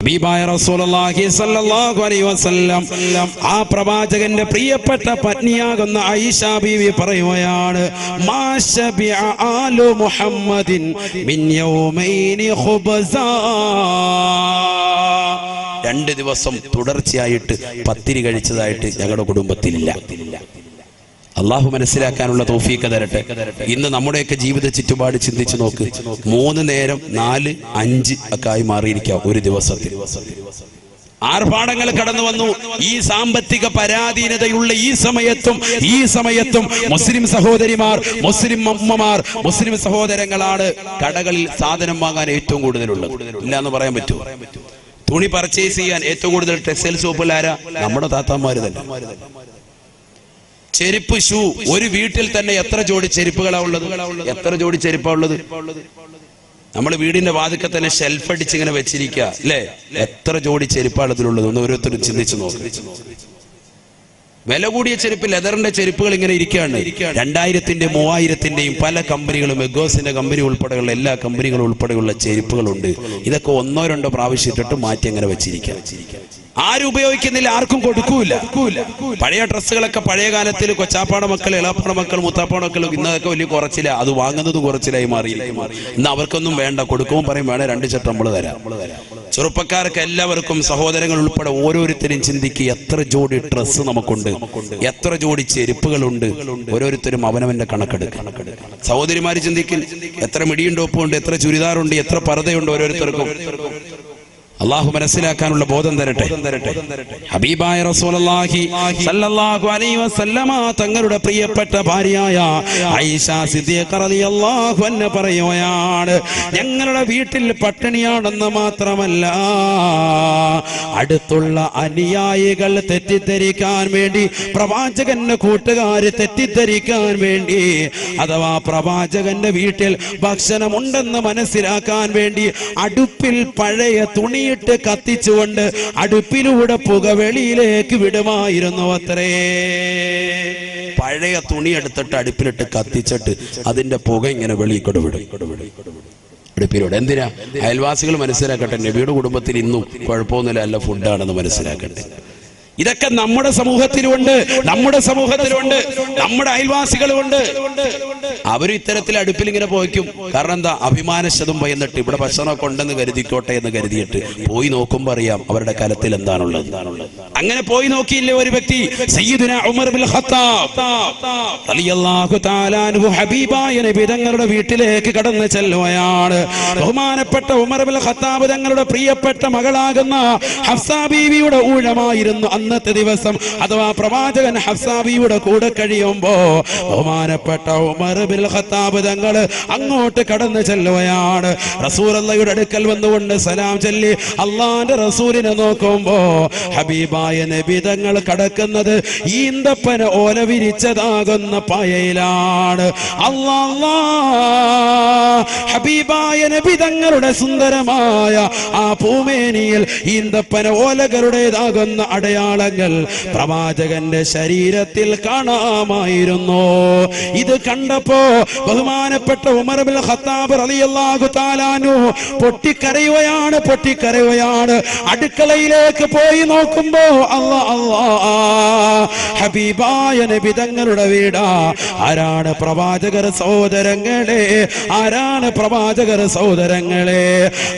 ഹബീബായ റസൂലുള്ളാഹി സ്വല്ലല്ലാഹു അലൈഹി വസല്ലം ആ പ്രവാചകന്റെ പ്രിയപ്പെട്ട പത്നിയാകുന്ന ആയിഷ ബീവി പറയുകയാണ്, മാ ശബിഅ ആലു മുഹമ്മദിൻ മിൻ യൗമൈനി ഖുബ്സാ. 2 ദിവസം തുടർച്ചയായിട്ട് പത്തിരി കഴിച്ചതായിട്ട് ഞങ്ങളുടെ കുടുംബത്തിലില്ല. അള്ളാഹു മനസ്സിലാക്കാനുള്ള തൗഫീഖ് തരട്ടെ. ഇന്ന് നമ്മുടെയൊക്കെ ജീവിത ചുറ്റുപാട് ചിന്തിച്ചു നോക്ക്. 3 നേരം 4, 5 ഒക്കെ ആയി മാറിയിരിക്കാം ഒരു ദിവസത്തിൽ. ആർഭാടങ്ങൾ കടന്നു വന്നു. ഈ സാമ്പത്തിക പരാധീനതയുള്ള ഈ സമയത്തും മുസ്ലിം സഹോദരിമാർ, മുസ്ലിം അമ്മമാർ, മുസ്ലിം സഹോദരങ്ങളാണ് കടകളിൽ സാധനം വാങ്ങാൻ ഏറ്റവും കൂടുതലുള്ളത്. ഇല്ല എന്ന് പറയാൻ പറ്റുമോ? തുണി പർച്ചേസ് ചെയ്യാൻ ഏറ്റവും കൂടുതൽ ടെക്സ്റ്റൈൽ ഷോപ്പിലാരാ? നമ്മുടെ താത്താമാര് തന്നെ. ചെരുപ്പ്, ഷൂ, ഒരു വീട്ടിൽ തന്നെ എത്ര ജോഡി ചെരുപ്പുകളാ ഉള്ളത്? എത്ര ജോഡി ചെരുപ്പാ ഉള്ളത്? നമ്മൾ വീടിന്റെ വാതിൽക്കൽ തന്നെ ഷെൽഫ് അടിച്ച് ഇങ്ങനെ വെച്ചിരിക്കുക അല്ലേ? എത്ര ജോഡി ചെരുപ്പാണ് ഇതിലുള്ളത്? ഒന്ന് ഓരോരുത്തരും ചിന്തിച്ചു നോക്ക്. വില കൂടിയ ചെരുപ്പ്, ലെതറിന്റെ ചെരുപ്പുകൾ ഇങ്ങനെ ഇരിക്കുകയാണ്. 2000-ന്റെയും 3000-ന്റെയും പല കമ്പനികളും, എഗോസിന്റെ കമ്പനി ഉൾപ്പെടെയുള്ള എല്ലാ കമ്പനികളും ഉൾപ്പെടെയുള്ള ചെരുപ്പുകളുണ്ട്. ഇതൊക്കെ 1-2 പ്രാവശ്യം ഇട്ടിട്ട് മാറ്റി അങ്ങനെ വെച്ചിരിക്കുക. ആരും ഉപയോഗിക്കുന്നില്ല, ആർക്കും കൊടുക്കൂല. പഴയ ഡ്രസ്സുകളൊക്കെ പഴയ കാലത്തിൽ കൊച്ചാപ്പാട മക്കൾ, ഇളാപ്പാട മക്കൾ, മുത്താപ്പാട മക്കൾ ഇന്നതൊക്കെ വലിയ കുറച്ചില്ല, അത് വാങ്ങുന്നതും കുറച്ചിലായി മാറിയില്ല. ഇന്ന് അവർക്കൊന്നും വേണ്ട, കൊടുക്കുമ്പോൾ പറയും വേണേ 2 ചട്ടം നമ്മൾ തരാം. ചെറുപ്പക്കാർക്ക് എല്ലാവർക്കും, സഹോദരങ്ങൾ ഉൾപ്പെടെ ഓരോരുത്തരും ചിന്തിക്കുക, എത്ര ജോഡി ഡ്രസ്സ് നമുക്കുണ്ട്, എത്ര ജോഡി ചെരുപ്പുകളുണ്ട്. ഓരോരുത്തരും അവനവന്റെ കണക്കെടുക്കും. സഹോദരിമാര് ചിന്തിക്കും, എത്ര മിടിയും ടോപ്പുണ്ട്, എത്ര ചുരിദാറുണ്ട്, എത്ര പർദ്ദയുണ്ട് ഓരോരുത്തർക്കും. അള്ളാഹു മനസ്സിലാക്കാനുള്ള ബോധം തരട്ടെ. ഹബീബായ റസൂലുള്ളാഹി സ്വല്ലല്ലാഹു അലൈഹി വസല്ലമ തങ്ങളുടെ പ്രിയപ്പെട്ട ഭാര്യയായ ആയിഷ സിദ്ദീഖ റളിയല്ലാഹു അൻഹ പറയുകയാണ്, ഞങ്ങളുടെ വീട്ടിൽ പട്ടിണിയാണെന്ന് മാത്രമല്ല, അടുത്തുള്ള അനുയായികൾ തെറ്റിദ്ധരിക്കാൻ വേണ്ടി, പ്രവാചകന്റെ കൂട്ടുകാര് തെറ്റിദ്ധരിക്കാൻ വേണ്ടി, അഥവാ പ്രവാചകന്റെ വീട്ടിൽ ഭക്ഷണമുണ്ടെന്ന് മനസ്സിലാക്കാൻ വേണ്ടി അടുപ്പിൽ പഴയ തുണി കത്തിച്ചുകൊണ്ട് അടുപ്പിലൂടെ പുക വെളിയിലേക്ക് വിടുമായിരുന്നു അത്രേ. പഴയ തുണി എടുത്തിട്ട് അടുപ്പിലിട്ട് കത്തിച്ചിട്ട് അതിന്റെ പുക ഇങ്ങനെ വെളിയിക്കൊണ്ട് വിടും അടുപ്പിലൂടെ. എന്തിനാ? അയൽവാസികൾ മനസ്സിലാക്കട്ടെ, നബിയുടെ കുടുംബത്തിൽ ഇന്നും കുഴപ്പമൊന്നുമില്ല, നല്ല ഫുഡാണെന്ന് മനസ്സിലാക്കട്ടെ. ഇതൊക്കെ നമ്മുടെ സമൂഹത്തിലുണ്ട്, നമ്മുടെ അയൽവാസികളുണ്ട്. അവരും ഇത്തരത്തിൽ അടുപ്പിൽ ഇങ്ങനെ പോയിക്കും. കാരണം എന്താ? അഭിമാനശതും ഭയന്നിട്ട് ഇവിടെ ഭക്ഷണമൊക്കെ ഉണ്ടെന്ന് കരുതിക്കോട്ടെ എന്ന് കരുതിയിട്ട് പോയി നോക്കുമ്പോ അറിയാം അവരുടെ കലത്തിൽ എന്താണുള്ളത്. അങ്ങനെ പോയി നോക്കിയില്ലേ ഒരു വ്യക്തി, സയ്യിദുനാ ഉമർ ബിൻ ഖത്താബ് റളിയല്ലാഹു തആല അൻഹു ഹബീബായ നബി തങ്ങളുടെ വീട്ടിലേക്ക് കടന്നു ചെല്ലുകയാണ്. ബഹുമാനപ്പെട്ട ഉമർ ബിൻ ഖത്താബ് തങ്ങളുടെ പ്രിയപ്പെട്ട മകളാകുന്ന ഹഫ്സ ബീവിയുടെ ഊഴമായിരുന്നു അന്നത്തെ ദിവസം. അഥവാ പ്രവാചകൻ ഹഫ്സ ബീവിയുടെ കൂടെ കഴിയുമ്പോ ബഹുമാനപ്പെട്ട ഉമർ ബിൻ ഖത്താബ് തങ്ങൾ അങ്ങോട്ട് കടന്നു ചെല്ലുകയാണ്. റസൂലുള്ളാഹിയുടെ അടുക്കൽ വന്നുകൊണ്ട് സലാം ചൊല്ലി അള്ളാന്റെ റസൂലിനെ നോക്കുമ്പോ ഹബീബായ നബി തങ്ങൾ കടക്കുന്നത് ഈന്തപ്പന ഓല വിരിച്ചതാകുന്ന പായയിലാണ്. ഹബീബായ നബി തങ്ങളുടെ സുന്ദരമായ ആ പൂമേനിയിൽ ഈന്തപ്പന ഓലകളുടേതാകുന്ന അടയാളങ്ങൾ പ്രവാചകന്റെ ശരീരത്തിൽ കാണാമായിരുന്നു. ഇത് കണ്ടപ്പോ ബഹുമാനപ്പെട്ട ഉമർ ബിൻ ഖത്താബ് റളിയല്ലാഹു തആല അൻഹു പൊട്ടിക്കരയുകയാണ്. അടുക്കളയിലേക്ക് പോയി നോക്കുമ്പോ ഹബീബായ നബി തങ്ങളുടെ വീടാ. ആരാണ് പ്രവാചകർ സഹോദരങ്ങളെ?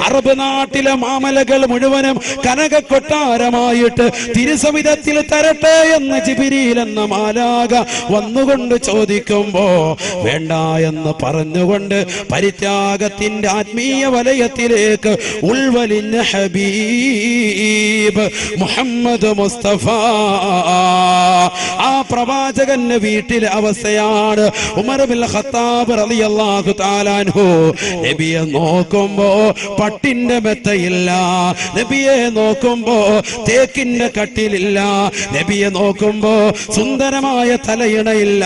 അറബ് നാട്ടിലെ മാമലകൾ മുഴുവനും കനക കൊട്ടാരമായിട്ട് തിരുസവിധത്തിൽ തരട്ടെ എന്ന് ജിബ്രീൽ എന്ന മാലാഖ വന്നുകൊണ്ട് ചോദിക്കുമ്പോ വേണ്ട എന്ന് പറഞ്ഞുകൊണ്ട് പരിത്യാഗത്തിന്റെ ആത്മീയ വലയത്തിലേക്ക് ഉൾവലിഞ്ഞ ഹബീബ് മുഹമ്മദ് മുസ്തഫ ആ പ്രവാചകന്റെ വീട്ടിലെ അവസ്ഥയാണ്. ഉമർ ബിൻ ഖത്താബ് റളിയല്ലാഹു തആല അൻഹു നബിയെ നോക്കുമ്പോ പട്ടിന്റെ മെത്തയില്ല, നബിയെ നോക്കുമ്പോ തേക്കിന്റെ കട്ടിലില്ല, നബിയെ നോക്കുമ്പോ സുന്ദരമായ തലയിണയില്ല.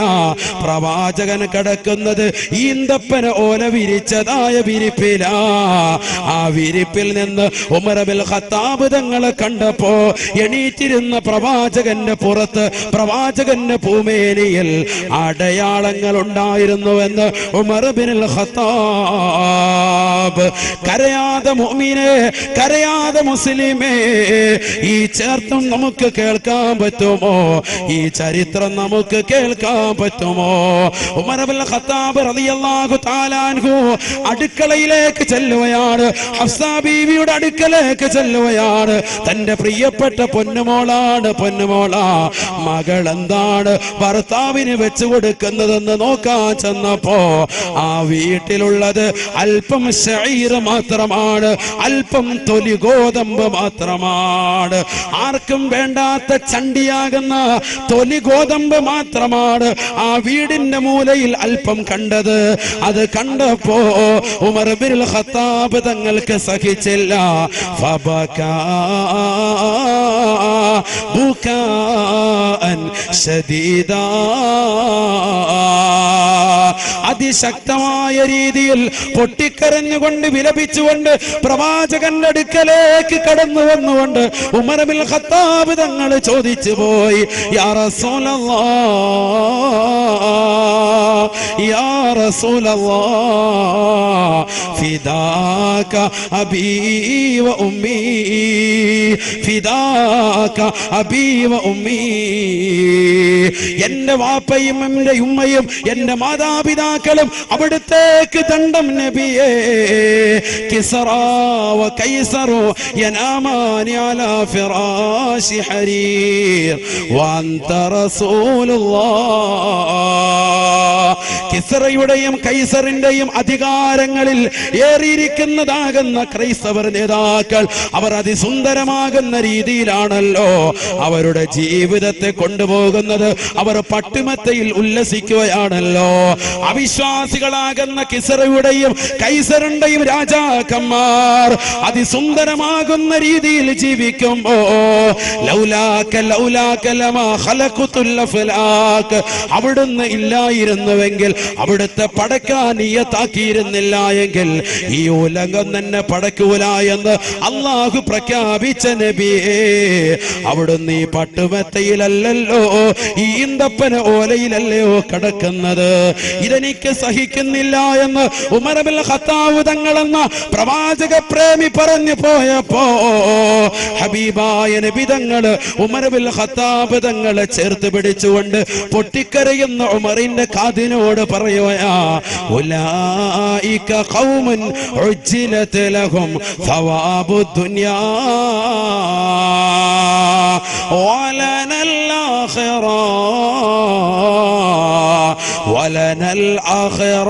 പ്രവാചകൻ കിടക്കുന്നത് ഈന്തപ്പന ഓല വിരിച്ചതായ വിരിപ്പിലാ. ആ വിരിപ്പിൽ നിന്ന് ഉമർ ഇബ്നുൽ ഖത്താബ് തങ്ങളെ കണ്ടപ്പോ എണീറ്റിരുന്ന പ്രവാചകന്റെ പുറത്ത്, പ്രവാചകന്റെ പൂമേനിയിൽ അടയാളങ്ങൾ ഉണ്ടായിരുന്നുവെന്ന് ഉമർ ഇബ്നുൽ ഖത്താബ്. കരയാതെ മുഅ്മിനേ, കരയാതെ മുസ്ലിമേ, ഈ ചേർത്തും നമുക്ക് കേൾക്കാൻ പറ്റുമോ? ഈ ചരിത്രം നമുക്ക് കേൾക്കാൻ പറ്റുമോ? ഉമർ ഇബ്നുൽ ഖത്താബ് റളിയല്ലാഹു തആല അൻഹു അടുക്കളയിലേക്ക് ചെല്ലുകയാണ്. ഹഫ്സ ബീവിയുടെ അടുക്കലേക്ക് ചെല്ലുകയാണ്. തന്റെ പ്രിയപ്പെട്ട പൊന്നുമോളാണ്, പൊന്നുമോളാ. മകൾ എന്താണ് ഭർത്താവിന് വെച്ചു കൊടുക്കുന്നതെന്ന് നോക്കാൻ ചെന്നപ്പോ ആ വീട്ടിലുള്ളത് അല്പം ശഈർ മാത്രമാണ്, അല്പം തൊലി ഗോതമ്പ് മാത്രമാണ്. ആർക്കും വേണ്ടാത്ത ചണ്ടിയാകുന്ന തൊലി ഗോതമ്പ് മാത്രമാണ് ആ വീടിന്റെ മൂലയിൽ അല്പം കണ്ടത്. അത് കണ്ടപ്പോ ഉമർ ഇബ്നുൽ ഖത്താബ് തങ്ങൾക്ക് സഹിച്ചില്ല. ഫബകാ ബുകാഅൻ ശദീദാ, അതിശക്തമായ രീതിയിൽ പൊട്ടിക്കരഞ്ഞുകൊണ്ട് വിലപിച്ചുകൊണ്ട് പ്രവാചകന്റെ അടുക്കലേക്ക് കടന്നു വന്നുകൊണ്ട് ഉമർ ഇബ്നുൽ ഖത്താബ് തങ്ങൾ ചോദിച്ചു പോയി, യാ റസൂലല്ലാഹ്, യാ റസൂലല്ലാഹ്, ഫിദാക അബീ വ ഉമ്മീ, ഫിദാക അബീ വ ഉമ്മീ. എന്റെ വാപ്പയും എന്റെ ഉമ്മയും എന്റെ മാതാപിതാക്കളും അവിടുത്തേക്ക് ദണ്ഡം നബിയേ. കിസ്റാ വ കൈസറു യനാമാനി അലാ ഫിറാശി ഹരീർ വ അൻത റസൂലുള്ളാഹ്. കിസ്റയുടെയും കൈസറിന്റെയും അധികാരങ്ങളിൽ ഏറിയിരിക്കുന്നതാകുന്ന ക്രൈസ്തവർ നേതാക്കൾ അവർ അതിസുന്ദരമാകുന്ന രീതിയിലാണല്ലോ അവരുടെ ജീവിതത്തെ കൊണ്ടുപോകുന്നത്. അവർ പട്ടുമെത്തയിൽ ഉല്ലസിക്കുകയാണല്ലോ. അവിശ്വാസികളാകുന്ന കിസ്റയുടെയും കൈസറിന്റെയും രാജാക്കന്മാർ അതിസുന്ദരമാകുന്ന രീതിയിൽ ജീവിക്കുമ്പോ ലൗലാക ലൗലാക ലമാ ഖലഖതുൽ അഫ്ലാക്, അവിടുന്ന് ഇല്ലായിരുന്നുവെങ്കിൽ, അവിടുത്തെ പടക്കാൻ നിയത്താക്കിയിരുന്നില്ല എങ്കിൽ ഈ ഉലകം തന്നെ പടക്കൂല എന്ന് അള്ളാഹു പ്രഖ്യാപിച്ച നബിയേ, അവിടുന്ന് ഈ പട്ടുമെത്തയിലല്ലോ ഈ ഈന്തപ്പന ഓലയിലല്ലയോ കിടക്കുന്നത്. ഇതെനിക്ക് സഹിക്കുന്നില്ല എന്ന് ഉമർ ഇബ്നുൽ ഖത്താബ് തങ്ങളെന്ന പ്രവാചക പ്രേമി പറഞ്ഞു പോയപ്പോ ഹബീബായ നബി തങ്ങൾ ഉമർ ഇബ്നുൽ ഖത്താബ് തങ്ങളെ ചേർത്ത് പിടിച്ചുകൊണ്ട് പൊട്ടിക്കരയുന്ന ഉമറിന്റെ കാതിനോട് പറയുകയാ, ഉലൈക ഖൗമുൻ ഉജ്ജിലത് ലഹും സവാബുദ് ദുനിയാ വലനൽ ആഖിറ വലനൽ ആഖിറ.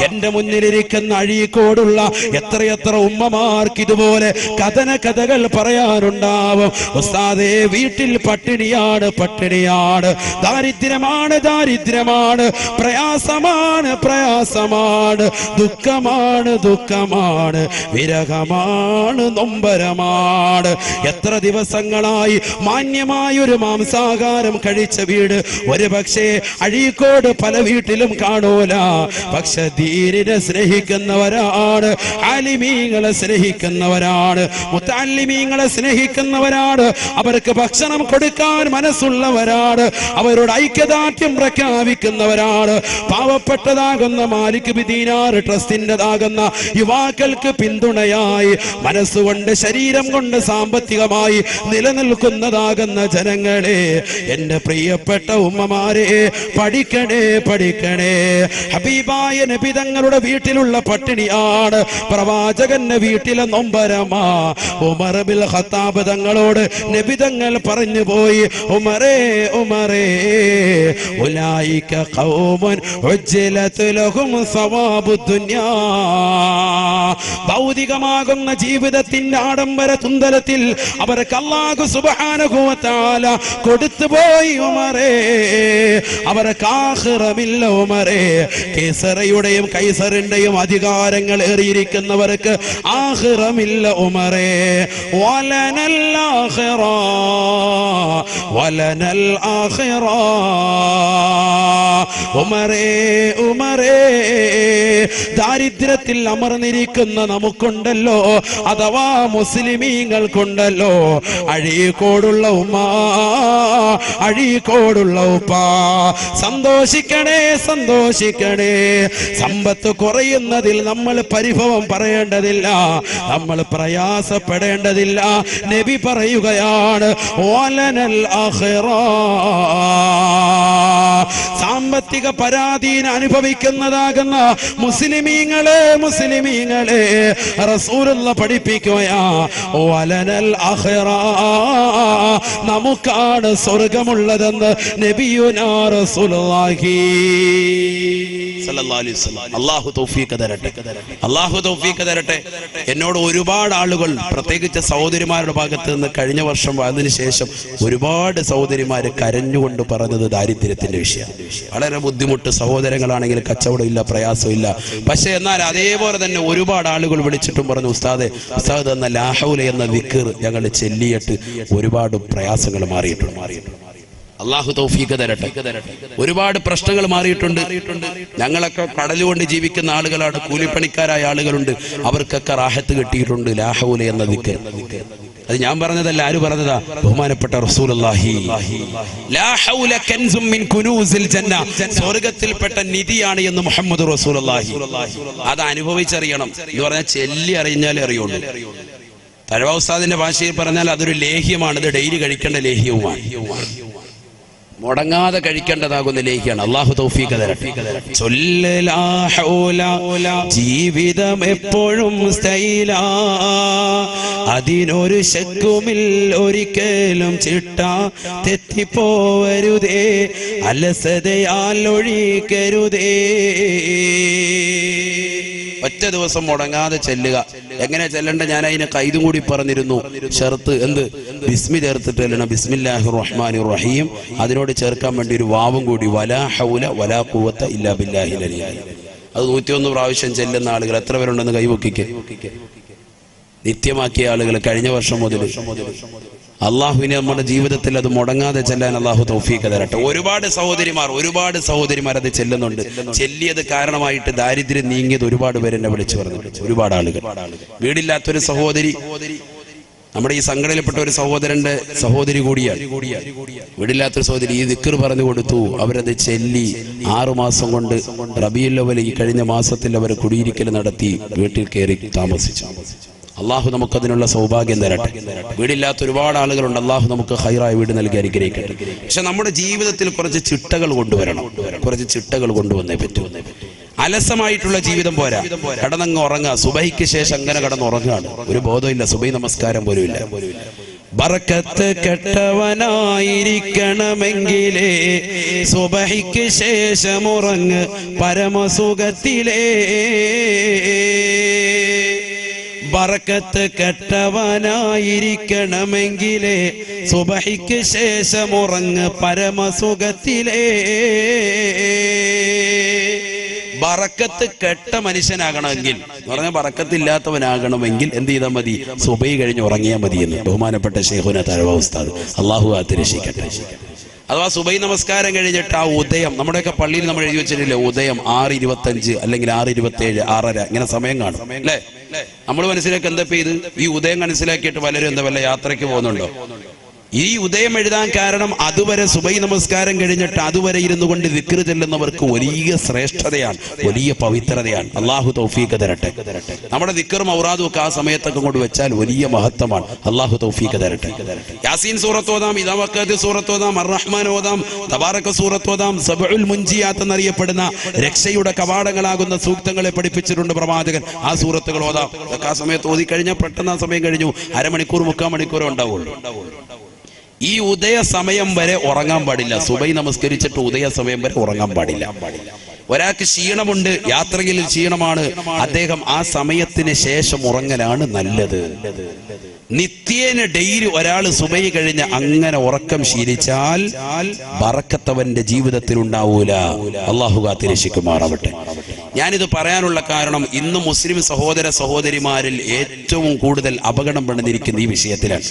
എന്റെ മുന്നിലിരിക്കുന്ന അഴീക്കോടുള്ള എത്രയെത്ര ഉമ്മമാർക്ക് ഇതുപോലെ കഥന കഥകൾ പറയാനുണ്ടാവും. ഉസ്താദേ, വീട്ടിൽ പട്ടിണിയാണ്, പട്ടിണിയാണ്, ദാരിദ്ര്യമാണ്, ദാരിദ്ര്യമാണ്, പ്രയാസമാണ്, പ്രയാസമാണ്, ദുഃഖമാണ്, ദുഃഖമാണ്, വിരഹമാണ്, നൊമ്പരമാണ്. എത്ര ദിവസങ്ങളായി മാന്യമായൊരു മാംസാഹാരം കഴിച്ച വീട് ഒരു പക്ഷേ അഴീക്കോട് പല വീട്ടിലും കാണൂല. പക്ഷെ ദീനിനെ സ്നേഹിക്കുന്നവരാണ്, ആലിമീങ്ങളെ സ്നേഹിക്കുന്നവരാണ്, മുത്തഅല്ലിമീങ്ങളെ സ്നേഹിക്കുന്നവരാണ്, അവർക്ക് ഭക്ഷണം കൊടുക്കാൻ മനസ്സുള്ളവരാണ്, അവരോട് ഐക്യദാർഢ്യം പ്രഖ്യാപിക്കുന്നവരാണ്. പാവപ്പെട്ടതാകുന്ന മാലിക് ബിൻ ദീനാർ ട്രസ്റ്റിൻ്റെതാകുന്ന യുവാക്കൾക്ക് പിന്തുണയായി മനസ്സുകൊണ്ട് ശരീരം കൊണ്ട് സാമ്പത്തികമായി നിലനിൽക്കുന്നതാകുന്ന ജനങ്ങളെ, എന്റെ പ്രിയപ്പെട്ട ഉമ്മമാരെ, പഠിക്കണേ, പഠിക്കണേ. ഹബീബായ നബി തങ്ങളുടെ വീട്ടിലുള്ള പട്ടിണിയാണ്, പ്രവാചകന്റെ വീട്ടിലെ നൊമ്പരമാ. ഉമർ ഇബ്നുൽ ഖത്താബ് തങ്ങളോട് നബി തങ്ങൾ പറഞ്ഞു പോയി, ഉമറേ, ഉമറേ, ഉലൈക ഖൗമുൻ ഉജ്ജിലത് ലഹും സവാബുദ് ദുനിയാ. ഭൗതികമാകുന്ന ജീവിതത്തിന്റെ ആഡംബര തുന്തലത്തിൽ അവർക്ക് അല്ലാഹു സുബ്ഹാനഹു വ തആല കൊടുത്തുപോയി ഉമറേ. അവർക്ക് ആഖിറമില്ല ഉമറേ. കിസ്റയുടെയും കൈസറുടെയും കൈസറിന്റെയും അധികാരങ്ങൾ ഏറിയിരിക്കുന്നവർക്ക് ആഖിറമില്ല ഉമറേ. വലനൽ ആഖിറ വലനൽ ആഖിറ. ഉമറേ ഉമറേ, ദാരിദ്ര്യത്തിൽ അമർന്നിരിക്കുന്ന നമുക്കുണ്ടല്ലോ, അഥവാ മുസ്ലിമീങ്ങൾക്കുണ്ടല്ലോ, അഴീക്കോടുള്ള ഉമ്മ, അഴീക്കോടുള്ള ഉപ്പ, സന്തോഷിക്കണേ സന്തോഷിക്കണേ. സമ്പത്ത് കുറയുന്നതിൽ നമ്മൾ പരിഭവം പറയേണ്ടതില്ല, നമ്മൾ പ്രയാസപ്പെടേണ്ടതില്ല. നബി പറയുകയാണ് വലനൽ ആഖിറ. സാമ്പത്തിക പരാധീന അനുഭവിക്കുന്നതാകുന്ന മുസ്ലിമീങ്ങളെ മുസ്ലിമീങ്ങളെ റസൂലുള്ള പഠിപ്പിക്കുകയാ വലനൽ ആഖിറ, നമുക്കാണ് സ്വർഗമുള്ളതെന്ന് നബിയുനാ റസൂലുള്ളാഹി സല്ലല്ലാഹു അലൈഹി വസല്ലം. അല്ലാഹു തൗഫീഖ് തരട്ടെ, അല്ലാഹു തൗഫീഖ് തരട്ടെ. എന്നോട് ഒരുപാട് ആളുകൾ, പ്രത്യേകിച്ച് സഹോദരിമാരുടെ ഭാഗത്ത് നിന്ന് കഴിഞ്ഞ വർഷം അതിനു ശേഷം ഒരുപാട് സഹോദരിമാര് കരഞ്ഞുകൊണ്ട് പറഞ്ഞത് ദാരിദ്ര്യത്തിന്റെ വിഷയം. വളരെ ബുദ്ധിമുട്ട്, സഹോദരങ്ങളാണെങ്കിൽ കച്ചവടം ഇല്ല, പ്രയാസമില്ല. പക്ഷെ എന്നാൽ അതേപോലെ തന്നെ ഒരുപാട് ആളുകൾ വിളിച്ചിട്ടും പറഞ്ഞു, ഉസ്താദ് എന്ന ലാ ഹൗല എന്ന ദിക്ർ ഞങ്ങൾ ചെല്ലിയിട്ട് ഒരുപാട് പ്രയാസങ്ങൾ മാറിയിട്ടുണ്ട്. അല്ലാഹു തൗഫീഖ് തരട്ടെ. ഒരുപാട് പ്രശ്നങ്ങൾ മാറിയിട്ടുണ്ട്. ഞങ്ങളൊക്കെ കടലുകൊണ്ട് ജീവിക്കുന്ന ആളുകളാണ്, കൂലിപ്പണിക്കാരായ ആളുകളുണ്ട്, അവർക്കൊക്കെ റാഹത്ത് കിട്ടിയിട്ടുണ്ട് ലാ ഹൗല എന്ന ദിക്ർ. അത് ഞാൻ പറഞ്ഞതല്ല, ആര് പറഞ്ഞതാ? ബഹുമാനപ്പെട്ട റസൂലുള്ളാഹി. ലാ ഹൗല കൻസും മിൻ കുനൂസിൽ ജന്ന, സ്വർഗ്ഗത്തിൽപ്പെട്ട നിധിയാണ് എന്ന് മുഹമ്മദ് റസൂലുള്ളാഹി. അത് അനുഭവിച്ചറിയണം എന്ന് പറഞ്ഞാൽ ചെല്ലി അറിഞ്ഞാലേ അറിയുള്ളൂ. തഴവ ഉസ്താദിന്റെ ഭാഷയിൽ പറഞ്ഞാൽ അതൊരു ലേഹ്യമാണ്, ഇത് ഡെയിലി കഴിക്കേണ്ട ലേഹ്യവുമാണ്, മുടങ്ങാതെ കഴിക്കേണ്ടതാകുന്ന ലേഖ്യാണ്. അല്ലാഹു തൗഫീഖ് തരട്ടെ. ജീവിതം എപ്പോഴും സ്റ്റൈലാ, അതിനൊരു ശക്കുമിൽ ഒരിക്കലും ചിട്ട തെറ്റിപ്പോവരുതേ, അലസതയാൽ ഒഴിക്കരുതേ. ഒറ്റ ദിവസം മുടങ്ങാതെ ചെല്ലുക. എങ്ങനെ ചെല്ലണ്ട? ഞാൻ അതിന് കൈതും കൂടി പറഞ്ഞിരുന്നു. ഷർത്ത് എന്ത്? ബിസ്മി ചേർത്തിട്ട് ചെല്ലണം. ബിസ്മില്ലാഹിർ റഹ്മാനിർ റഹീം. അതിനോട് ചേർക്കാൻ വേണ്ടി ഒരു വാവും കൂടി, വലാ ഹൗല വലാ ഖുവത ഇല്ലാ ബില്ലാഹിൽ അലിയ്യിൽ. അത് 101 പ്രാവശ്യം ചെല്ലുന്ന ആളുകൾ എത്ര പേരുണ്ടെന്ന് കൈവക്കിക്ക്. നിത്യമാക്കിയ ആളുകൾ കഴിഞ്ഞ വർഷം മുതൽ. അള്ളാഹുവിനെ നമ്മുടെ ജീവിതത്തിൽ അത് മുടങ്ങാതെ ചെല്ലാൻ അള്ളാഹു തൗഫീഖ് തരട്ടെ. ഒരുപാട് സഹോദരിമാർ അത് ചെല്ലുന്നുണ്ട്. ചെല്ലിയത് കാരണമായിട്ട് ദാരിദ്ര്യം നീങ്ങിയത് ഒരുപാട് പേര് എന്നെ വിളിച്ചു പറഞ്ഞിട്ടുണ്ട്. ഒരുപാട് ആളുകൾ. വീടില്ലാത്തൊരു സഹോദരി, നമ്മുടെ ഈ സംഘടനയിൽപ്പെട്ട ഒരു സഹോദരന്റെ സഹോദരി കൂടിയാണ്. വീടില്ലാത്തൊരു സഹോദരി ഈ ദിക്ർ പറഞ്ഞു കൊടുത്തു. അവരത് ചെല്ലി 6 മാസം കൊണ്ട് റബീഉൽ അവ്വൽ ഈ കഴിഞ്ഞ മാസത്തിൽ അവർ കുടിയിരിക്കൽ നടത്തി വീട്ടിൽ കയറി താമസിച്ചു. അള്ളാഹു നമുക്കതിനുള്ള സൗഭാഗ്യം തരട്ടെ. വീടില്ലാത്ത ഒരുപാട് ആളുകളുണ്ട്. അള്ളാഹു നമുക്ക് ഹൈറായ വീട് നൽകി അനുഗ്രഹിക്കട്ടെ. പക്ഷെ നമ്മുടെ ജീവിതത്തിൽ കുറച്ച് ചിട്ടകൾ കൊണ്ടുവരണം. കുറച്ച് ചിട്ടകൾ കൊണ്ടുവന്നേ പറ്റൂ. അലസമായിട്ടുള്ള ജീവിതം പോരാ. കടന്നങ്ങ് ഉറങ്ങുക. സുബഹിക്ക് ശേഷം അങ്ങനെ കടന്നുറങ്ങുകയാണ്. ഒരു ബോധമില്ല, സുബഹി നമസ്കാരം പോലും ഇല്ല. ബറക്കത്ത് കെട്ടവനായിരിക്കണമെങ്കിലേ സുബഹിക്ക് ശേഷം ഉറങ്ങ് പരമസുഖത്തിലേ. ബറക്കത്ത് കെട്ടവനായിരിക്കണമെങ്കിലേ സുബഹിക്ക് ശേഷം ഉറങ്ങ് പരമസുഖത്തിലേ. ബറക്കത്ത് കെട്ട മനുഷ്യനാകണമെങ്കിൽ എന്ന് പറഞ്ഞാൽ ബറക്കത്തില്ലാത്തവനാകണമെങ്കിൽ എന്ത് ചെയ്താൽ മതി? സുബഹി കഴിഞ്ഞ് ഉറങ്ങിയാൽ മതി എന്ന് ബഹുമാനപ്പെട്ട ശൈഖുന തഴവ ഉസ്താദ്, അള്ളാഹു കാത്തിരക്ഷിക്കട്ടെ. അഥവാ സുബഹി നമസ്കാരം കഴിഞ്ഞിട്ട് ആ ഉദയം, നമ്മുടെയൊക്കെ പള്ളിയിൽ നമ്മൾ എഴുതി വെച്ചിട്ടില്ലേ, ഉദയം 6:25 അല്ലെങ്കിൽ 6:27, 6:30 ഇങ്ങനെ സമയം കാണും അല്ലേ? നമ്മൾ മനസ്സിലാക്കി എന്താ ഇത്? ഈ ഉദയം മനസ്സിലാക്കിയിട്ട് പലരും എന്താ വല്ല യാത്രയ്ക്ക് പോകുന്നുണ്ടോ? ഈ ഉദയം എഴുതാൻ കാരണം അതുവരെ സുബഹി നമസ്കാരം കഴിഞ്ഞിട്ട് അതുവരെ ഇരുന്നു കൊണ്ട് ദിക്ർ ചെല്ലുന്നവർക്ക് വലിയ ശ്രേഷ്ഠതയാണ്, വലിയ പവിത്രതയാണ്. അള്ളാഹു തൗഫീഖ് തരട്ടെ. നമ്മുടെ ദിക്റും ഔറാദും ഒക്കെ ആ സമയത്തൊക്കെ കൊണ്ട് വെച്ചാൽ വലിയ മഹത്വമാണ്. അള്ളാഹു തൗഫീഖ് തരട്ടെ. യാസീൻ സൂറത്ത് ഓതാം, ഇദാ വഖഅത്ത് സൂറത്ത് ഓതാം, അർ-റഹ്മാൻ ഓതാം, തബാറക സൂറത്ത് ഓതാം. സബഉൽ മുൻജിയാത്ത് എന്നറിയപ്പെടുന്ന രക്ഷയുടെ കവാടങ്ങളാകുന്ന സൂക്തങ്ങളെ പഠിപ്പിച്ചിട്ടുണ്ട് പ്രവാചകൻ. ആ സൂറത്തുകൾ ഓതാം. ആ സമയത്ത് ഓതി കഴിഞ്ഞാൽ പെട്ടെന്ന് ആ സമയം കഴിഞ്ഞു. അരമണിക്കൂർ 3/4 മണിക്കൂറേ ഉണ്ടാവുള്ളൂ. ഈ ഉദയ സമയം വരെ ഉറങ്ങാൻ പാടില്ല. സുബഹി നമസ്കരിച്ചിട്ട് ഉദയ സമയം വരെ ഉറങ്ങാൻ പാടില്ല. ഒരാൾക്ക് ക്ഷീണമുണ്ട്, യാത്രയിൽ ക്ഷീണമാണ്, അദ്ദേഹം ആ സമയത്തിന് ശേഷം ഉറങ്ങലാണ് നല്ലത്. നിത്യേന ഡെയിലി ഒരാൾ സുബഹി കഴിഞ്ഞ് അങ്ങനെ ഉറക്കം ശീലിച്ചാൽ ബറക്കത്തവന്റെ ജീവിതത്തിൽ ഉണ്ടാവൂല. അള്ളാഹു കാത്തിരക്ഷിക്കുമാറാവട്ടെ. ഞാനിത് പറയാനുള്ള കാരണം ഇന്ന് മുസ്ലിം സഹോദര സഹോദരിമാരിൽ ഏറ്റവും കൂടുതൽ അപകടം പെടുന്നിരിക്കുന്ന ഈ വിഷയത്തിലാണ്.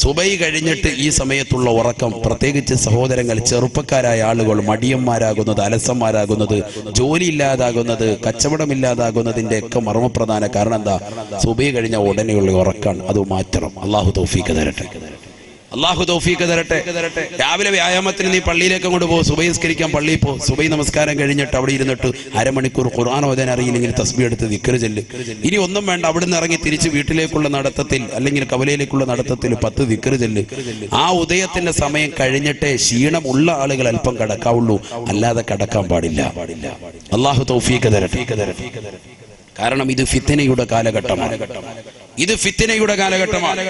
സുബൈ കഴിഞ്ഞിട്ട് ഈ സമയത്തുള്ള ഉറക്കം, പ്രത്യേകിച്ച് സഹോദരങ്ങൾ ചെറുപ്പക്കാരായ ആളുകൾ മടിയന്മാരാകുന്നത്, അലസന്മാരാകുന്നത്, ജോലി ഇല്ലാതാകുന്നത്, കച്ചവടമില്ലാതാകുന്നതിന്റെ ഒക്കെ മർമ്മപ്രധാന കാരണം എന്താ? സുബൈ കഴിഞ്ഞ ഉടനെയുള്ള ഉറക്കാണ്. അത് മാറ്റണം. അള്ളാഹു തൗഫീഖ് തരട്ടെ. അള്ളാഹു തൗഫീഖ് തരട്ടെ. രാവിലെ വ്യായാമത്തിന് നീ പള്ളിയിലേക്ക് കൊണ്ട് പോകും, സുബൈ നിസ്കരിക്കാൻ പള്ളിയിൽ പോ. സുബൈ നമസ്കാരം കഴിഞ്ഞിട്ട് അവിടെ ഇരുന്നിട്ട് അരമണിക്കൂർ ഖുർആൻ ഓതാൻ അറിയില്ലെങ്കിൽ തസ്ബീഹ് എടുത്ത് ദിക്ർ ചൊല്ല്. ഇനി ഒന്നും വേണ്ട, അവിടുന്ന് ഇറങ്ങി തിരിച്ച് വീട്ടിലേക്കുള്ള നടത്തത്തിൽ അല്ലെങ്കിൽ കവലയിലേക്കുള്ള നടത്തത്തിൽ 10 ദിക്ർ ചൊല്ല്. ആ ഉദയത്തിന്റെ സമയം കഴിഞ്ഞിട്ടേ ക്ഷീണമുള്ള ആളുകൾ അല്പം കടക്കാവുള്ളൂ, അല്ലാതെ കടക്കാൻ പാടില്ല. അള്ളാഹു തൗഫീഖ് തരട്ടെ. കാരണം ഇത് ഫിത്നയുടെ കാലഘട്ടമാണ്. ഇത് ഫിത്നയുടെ കാലഘട്ടമാണ്.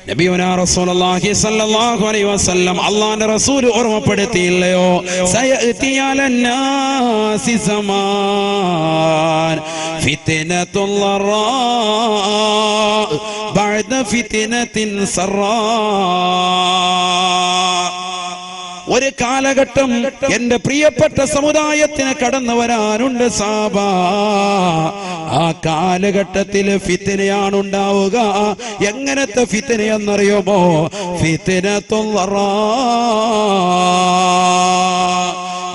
നബിയുനാ റസൂലുള്ളാഹി സ്വല്ലല്ലാഹു അലൈഹി വസല്ലം അല്ലാഹുവിന്റെ റസൂൽ ഓർമ്മപ്പെടുത്തിയില്ലയോ, സയഅതി അലന്നാസി സമാൻ ഫിത്നത്തുൽ ലറാ ബഅദ ഫിത്നത്തിൻ സറാ. ഒരു കാലഘട്ടം എന്റെ പ്രിയപ്പെട്ട സമുദായത്തിന് കടന്നു വരാനുണ്ട് സാബ. ആ കാലഘട്ടത്തിൽ ഫിത്നയാണ് ഉണ്ടാവുക. എങ്ങനത്തെ ഫിത്നയെന്നറിയുമോ? ഫിത്നത്തുൽ ലറാ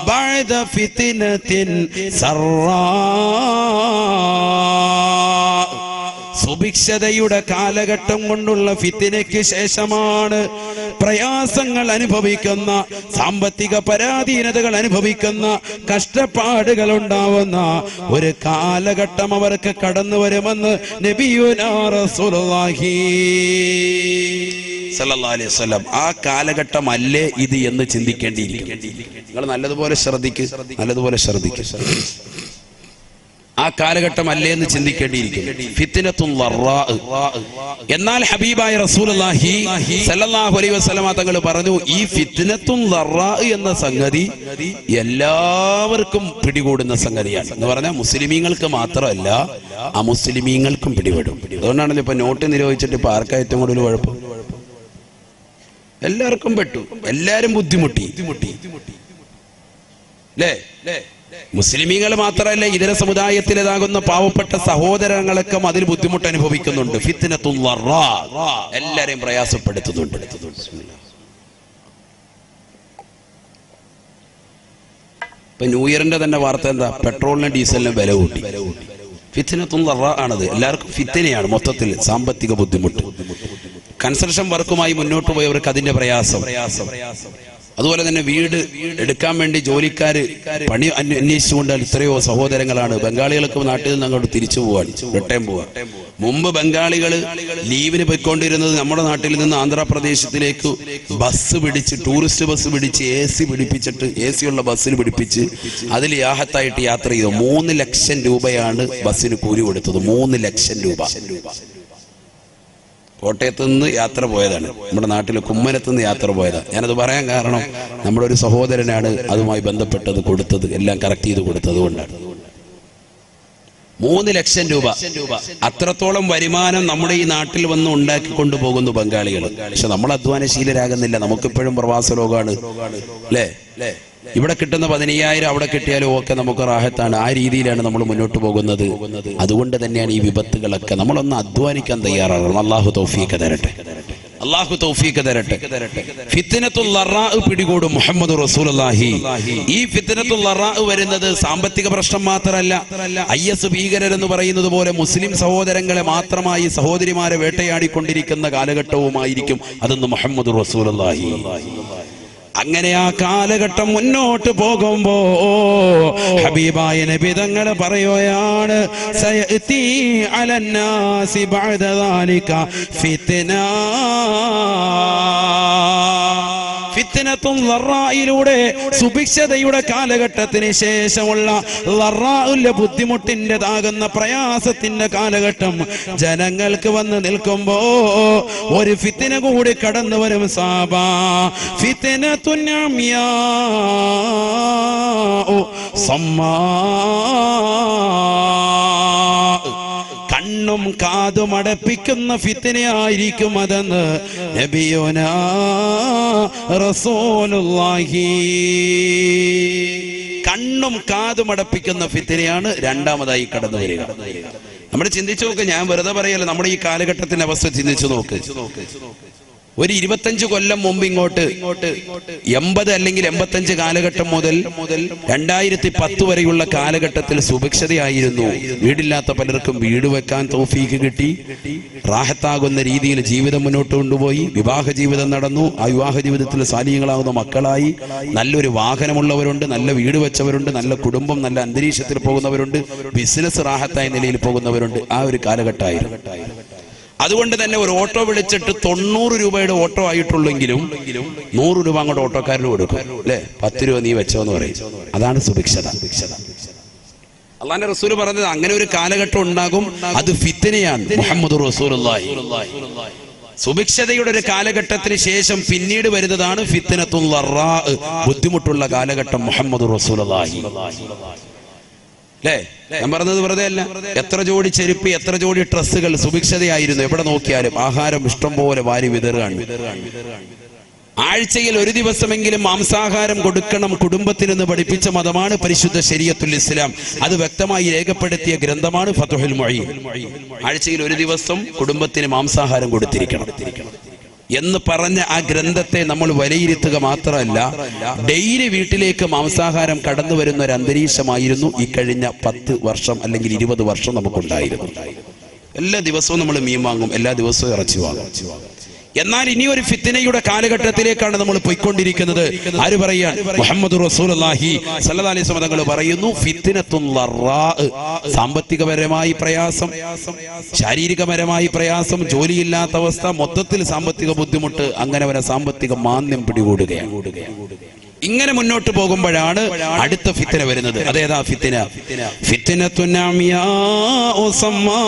ബഅദ ഫിത്നത്തിൻ സറാ. സുഭിക്ഷതയുടെ കാലഘട്ടം കൊണ്ടുള്ള ഫിത്നയ്ക്ക് ശേഷമാണ് പ്രയാസങ്ങൾ അനുഭവിക്കുന്ന, സാമ്പത്തിക പരാധീനതകൾ അനുഭവിക്കുന്ന, കഷ്ടപ്പാടുകൾ ഉണ്ടാവുന്ന ഒരു കാലഘട്ടം അവർക്ക് കടന്നു വരുമെന്ന് നബിയുനാ റസൂലുള്ളാഹി സല്ലല്ലാഹു അലൈഹി വസല്ലം. ആ കാലഘട്ടം അല്ലേ ഇത് എന്ന് ചിന്തിക്കേണ്ടിയിരിക്കും. നിങ്ങൾ നല്ലതുപോലെ ശ്രദ്ധിക്കുക. ആ കാലഘട്ടം അല്ലേ എന്ന് ചിന്തിക്കേണ്ടിയിരിക്കും. ഫിത്നത്തുൽ ലറാ. എന്നാൽ ഹബീബായ റസൂലുള്ളാഹി സല്ലല്ലാഹു അലൈഹി വസല്ലം തങ്ങൾ പറഞ്ഞു, ഈ ഫിത്നത്തുൽ ലറാ എന്ന സംഗതി എല്ലാവർക്കും പിടികൂടുന്ന സംഗതിയാണ്. എന്ന് പറഞ്ഞാൽ മുസ്ലിമീങ്ങൾക്ക് മാത്രമല്ല, അമുസ്ലിമീങ്ങൾക്കും പിടിപെടും. അതുകൊണ്ടാണല്ലോ ഇപ്പൊ നോട്ട് നിരോധിച്ചിട്ട് ഇപ്പൊ ആർക്കാ ഏറ്റവും കൂടുതൽ കുഴപ്പം? എല്ലാവർക്കും പെട്ടു, എല്ലാരും ബുദ്ധിമുട്ടി അല്ലേ? മുസ്ലിമീങ്ങൾ മാത്രമല്ല, ഇതര സമുദായത്തിലേതാകുന്ന പാവപ്പെട്ട സഹോദരങ്ങളൊക്കെ അതിൽ ബുദ്ധിമുട്ട് അനുഭവിക്കുന്നുണ്ട്. ഫിത്നത്തുൽ ലറാ എല്ലാരെയും പ്രയാസപ്പെടുത്തുന്നുണ്ട്. ഇപ്പൊ ന്യൂ ഇയറിന്റെ തന്നെ വാർത്ത എന്താ? പെട്രോളിനും ഡീസലിനും വില കൂട്ടി. ഫിത്നത്തുൽ ലറാ ആണത്. എല്ലാവർക്കും ഫിത്നയാണ് മൊത്തത്തിൽ. സാമ്പത്തിക ബുദ്ധിമുട്ട്, കൺസ്ട്രക്ഷൻ വർക്കുമായി മുന്നോട്ട് പോയവർക്ക് അതിന്റെ പ്രയാസം. അതുപോലെ തന്നെ വീട് എടുക്കാൻ വേണ്ടി ജോലിക്കാര് പണി അന്വേഷിച്ചുകൊണ്ട് എത്രയോ സഹോദരങ്ങളാണ്. ബംഗാളികൾക്ക് നാട്ടിൽ നിന്ന് അങ്ങോട്ട് തിരിച്ചു പോവാണ്, റിട്ടേൺ പോവാ. മുമ്പ് ബംഗാളികൾ ലീവിന് പോയിക്കൊണ്ടിരുന്നത് നമ്മുടെ നാട്ടിൽ നിന്ന് ആന്ധ്രാപ്രദേശത്തിലേക്ക് ബസ് പിടിച്ച്, ടൂറിസ്റ്റ് ബസ് പിടിച്ച്, AC പിടിപ്പിച്ചിട്ട്, AC ഉള്ള ബസ്സിൽ പിടിപ്പിച്ച് അതിൽ യാഹത്തായിട്ട് യാത്ര ചെയ്തു. 3 ലക്ഷം രൂപയാണ് ബസ്സിന് കൂലി കൊടുത്തത്. 3 ലക്ഷം രൂപ. കോട്ടയത്ത് നിന്ന് യാത്ര പോയതാണ്, നമ്മുടെ നാട്ടിൽ കുമ്മനത്ത് നിന്ന് യാത്ര പോയതാണ്. ഞാനത് പറയാൻ കാരണം നമ്മുടെ ഒരു സഹോദരനാണ് അതുമായി ബന്ധപ്പെട്ടത് കൊടുത്തത്, എല്ലാം കറക്റ്റ് ചെയ്ത് കൊടുത്തത് കൊണ്ടാണ്. 3 ലക്ഷം രൂപ. അത്രത്തോളം വരുമാനം നമ്മുടെ ഈ നാട്ടിൽ വന്ന് ഉണ്ടാക്കി കൊണ്ടുപോകുന്നു ബംഗാളികൾ. പക്ഷെ നമ്മൾ അധ്വാനശീലരാകുന്നില്ല. നമുക്കിപ്പോഴും പ്രവാസ ലോകമാണ് അല്ലേ? ഇവിടെ കിട്ടുന്ന 15,000 അവിടെ കിട്ടിയാലും ഒക്കെ നമുക്ക് റാഹത്താണ്. ആ രീതിയിലാണ് നമ്മൾ മുന്നോട്ട് പോകുന്നത്. അതുകൊണ്ട് തന്നെയാണ് ഈ വിപത്തുകളൊക്കെ. നമ്മളൊന്ന് അധ്വാനിക്കാൻ തയ്യാറാകണം. അള്ളാഹു തൗഫീഖ് തരട്ടെ. ഫിത്നത്തുൽ ലറാ പിടികൂടും മുഹമ്മദ് റസൂലുള്ളാഹി. ഈ ഫിത്നത്തുൽ ലറാ വരുന്നത് സാമ്പത്തിക പ്രശ്നം മാത്രമല്ല, IS ഭീകരരെന്ന് പറയുന്നത് പോലെ മുസ്ലിം സഹോദരങ്ങളെ മാത്രമായി, സഹോദരിമാരെ വേട്ടയാടിക്കൊണ്ടിരിക്കുന്ന കാലഘട്ടവുമായിരിക്കും അതെന്ന് മുഹമ്മദ് റസൂലുള്ളാഹി. അങ്ങനെ ആ കാലഘട്ടം മുന്നോട്ട് പോകുമ്പോ ഹബീബായ നബി തങ്ങൾ പറയുകയാണ്, സയഅതി അലന്നാസി ബഅദ ദാലിക ഫിത്ന. ഫിത്നത്തുൽ ലറായിലൂടെ സുഭിക്ഷതയുടെ കാലഘട്ടത്തിന് ശേഷമുള്ള ലറാഉൽ ബുദ്ധിമുട്ടിൻ്റെതാകുന്ന പ്രയാസത്തിന്റെ കാലഘട്ടം ജനങ്ങൾക്ക് വന്ന് നിൽക്കുമ്പോ ഒരു ഫിത്ന കൂടി കടന്നു വരും സാബാ. ഫിത്നത്തുൻ അമിയാ സമ്മാ. കണ്ണും കാതും അടപ്പിക്കുന്ന ഫിത്നയായിരിക്കും അതെന്ന് നബിയുനാ റസൂലുള്ളാഹി. കണ്ണും കാതും അടപ്പിക്കുന്ന ഫിത്നയാണ് രണ്ടാമതായി കടന്നു വരിക. നമ്മൾ ചിന്തിച്ചു നോക്ക്, ഞാൻ വെറുതെ പറയല്ല, നമ്മുടെ ഈ കാലഘട്ടത്തിന്റെ അവസ്ഥ ചിന്തിച്ചു നോക്ക്. ഒരു 25 കൊല്ലം മുമ്പ് ഇങ്ങോട്ട് 80 അല്ലെങ്കിൽ 85 കാലഘട്ടം മുതൽ 2010 വരെയുള്ള കാലഘട്ടത്തിൽ സുഭിക്ഷതയായിരുന്നു. വീടില്ലാത്ത പലർക്കും വീട് വെക്കാൻ തൗഫീക്ക് കിട്ടി. റാഹത്താകുന്ന രീതിയിൽ ജീവിതം മുന്നോട്ട് കൊണ്ടുപോയി. വിവാഹ ജീവിതം നടന്നു. ആ വിവാഹ ജീവിതത്തിൽ സാലിഹ്യങ്ങളാകുന്ന മക്കളായി. നല്ലൊരു വാഹനമുള്ളവരുണ്ട്, നല്ല വീട് വെച്ചവരുണ്ട്, നല്ല കുടുംബം, നല്ല അന്തരീക്ഷത്തിൽ പോകുന്നവരുണ്ട്, ബിസിനസ് റാഹത്തായ നിലയിൽ പോകുന്നവരുണ്ട്. ആ ഒരു കാലഘട്ടമായിരുന്നു. അതുകൊണ്ട് തന്നെ ഒരു ഓട്ടോ വിളിച്ചിട്ട് 90 രൂപയുടെ ഓട്ടോ ആയിട്ടുള്ളെങ്കിലും 100 രൂപ അങ്ങോട്ട് ഓട്ടോക്കാരന് കൊടുക്കും, അല്ലെ? 10 രൂപ നീ വെച്ചോന്ന് പറയും. അതാണ് സുഭിക്ഷത. അള്ളാന്റെ റസൂൽ പറഞ്ഞത് അങ്ങനെ ഒരു കാലഘട്ടം ഉണ്ടാകും, അത് ഫിത്നയാണ്. മുഹമ്മദുർ റസൂലുള്ളാഹി. സുഭിക്ഷതയുടെ ഒരു കാലഘട്ടത്തിന് ശേഷം പിന്നീട് വരുന്നതാണ് ഫിത്നത്തുൽ ളറാ, ബുദ്ധിമുട്ടുള്ള കാലഘട്ടം. മുഹമ്മദുർ റസൂലുള്ളാഹി അല്ലേ? ഞാൻ പറഞ്ഞത് വെറുതെ അല്ല. എത്ര ജോഡി ചെരുപ്പ്, എത്ര ജോഡി ഡ്രസ്സുകൾ സുഭിക്ഷതയായിരുന്നു. എവിടെ നോക്കിയാലും ആഹാരം ഇഷ്ടം പോലെ വാരി വിതറുകയാണ്. ആഴ്ചയിൽ ഒരു ദിവസമെങ്കിലും മാംസാഹാരം കൊടുക്കണം കുടുംബത്തിനെന്ന് പഠിപ്പിച്ച മതമാണ് പരിശുദ്ധ ശരീഅത്തുൽ ഇസ്ലാം. അത് വ്യക്തമായി രേഖപ്പെടുത്തിയ ഗ്രന്ഥമാണ് ഫത്ഹുൽ മുഈൻ. ആഴ്ചയിൽ ഒരു ദിവസം കുടുംബത്തിന് മാംസാഹാരം കൊടുത്തിരിക്കണം എന്ന് പറഞ്ഞ ആ ഗ്രന്ഥത്തെ നമ്മൾ വിലയിരുത്തുക മാത്രമല്ല, ഡെയിലി വീട്ടിലേക്ക് മാംസാഹാരം കടന്നു വരുന്ന ഒരു അന്തരീക്ഷമായിരുന്നു ഈ കഴിഞ്ഞ 10 വർഷം അല്ലെങ്കിൽ 20 വർഷം നമുക്കുണ്ടായിരുന്നു. എല്ലാ ദിവസവും നമ്മൾ മീൻ വാങ്ങും, എല്ലാ ദിവസവും ഇറച്ചി വാങ്ങും. എന്നാൽ ഇനി ഒരു ഫിത്നയുടെ കാലഘട്ടത്തിലേക്കാണ് നമ്മൾ പോയിക്കൊണ്ടിരിക്കുന്നത്. ആര് പറയാൻ? മുഹമ്മദുർ റസൂലുള്ളാഹി സ്വല്ലല്ലാഹി അലൈഹി വസല്ലം തങ്ങൾ പറയുന്നു, ഫിത്നത്തുൽ ളറാ, സാമ്പത്തികപരമായി പ്രയാസം, ശാരീരികപരമായി പ്രയാസം, ജോലിയില്ലാത്ത അവസ്ഥ, മൊത്തത്തിൽ സാമ്പത്തിക ബുദ്ധിമുട്ട്, അങ്ങനെ വരെ സാമ്പത്തിക മാന്ദ്യം പിടികൂടുകയാണ്. ഇങ്ങനെ മുന്നോട്ട് പോകുമ്പോഴാണ് അടുത്ത ഫിത്ന വരുന്നത്. അതേതാ ഫിത്ന? ഫിത്നത്തുൻ അമിയാഉ സമ്മാ,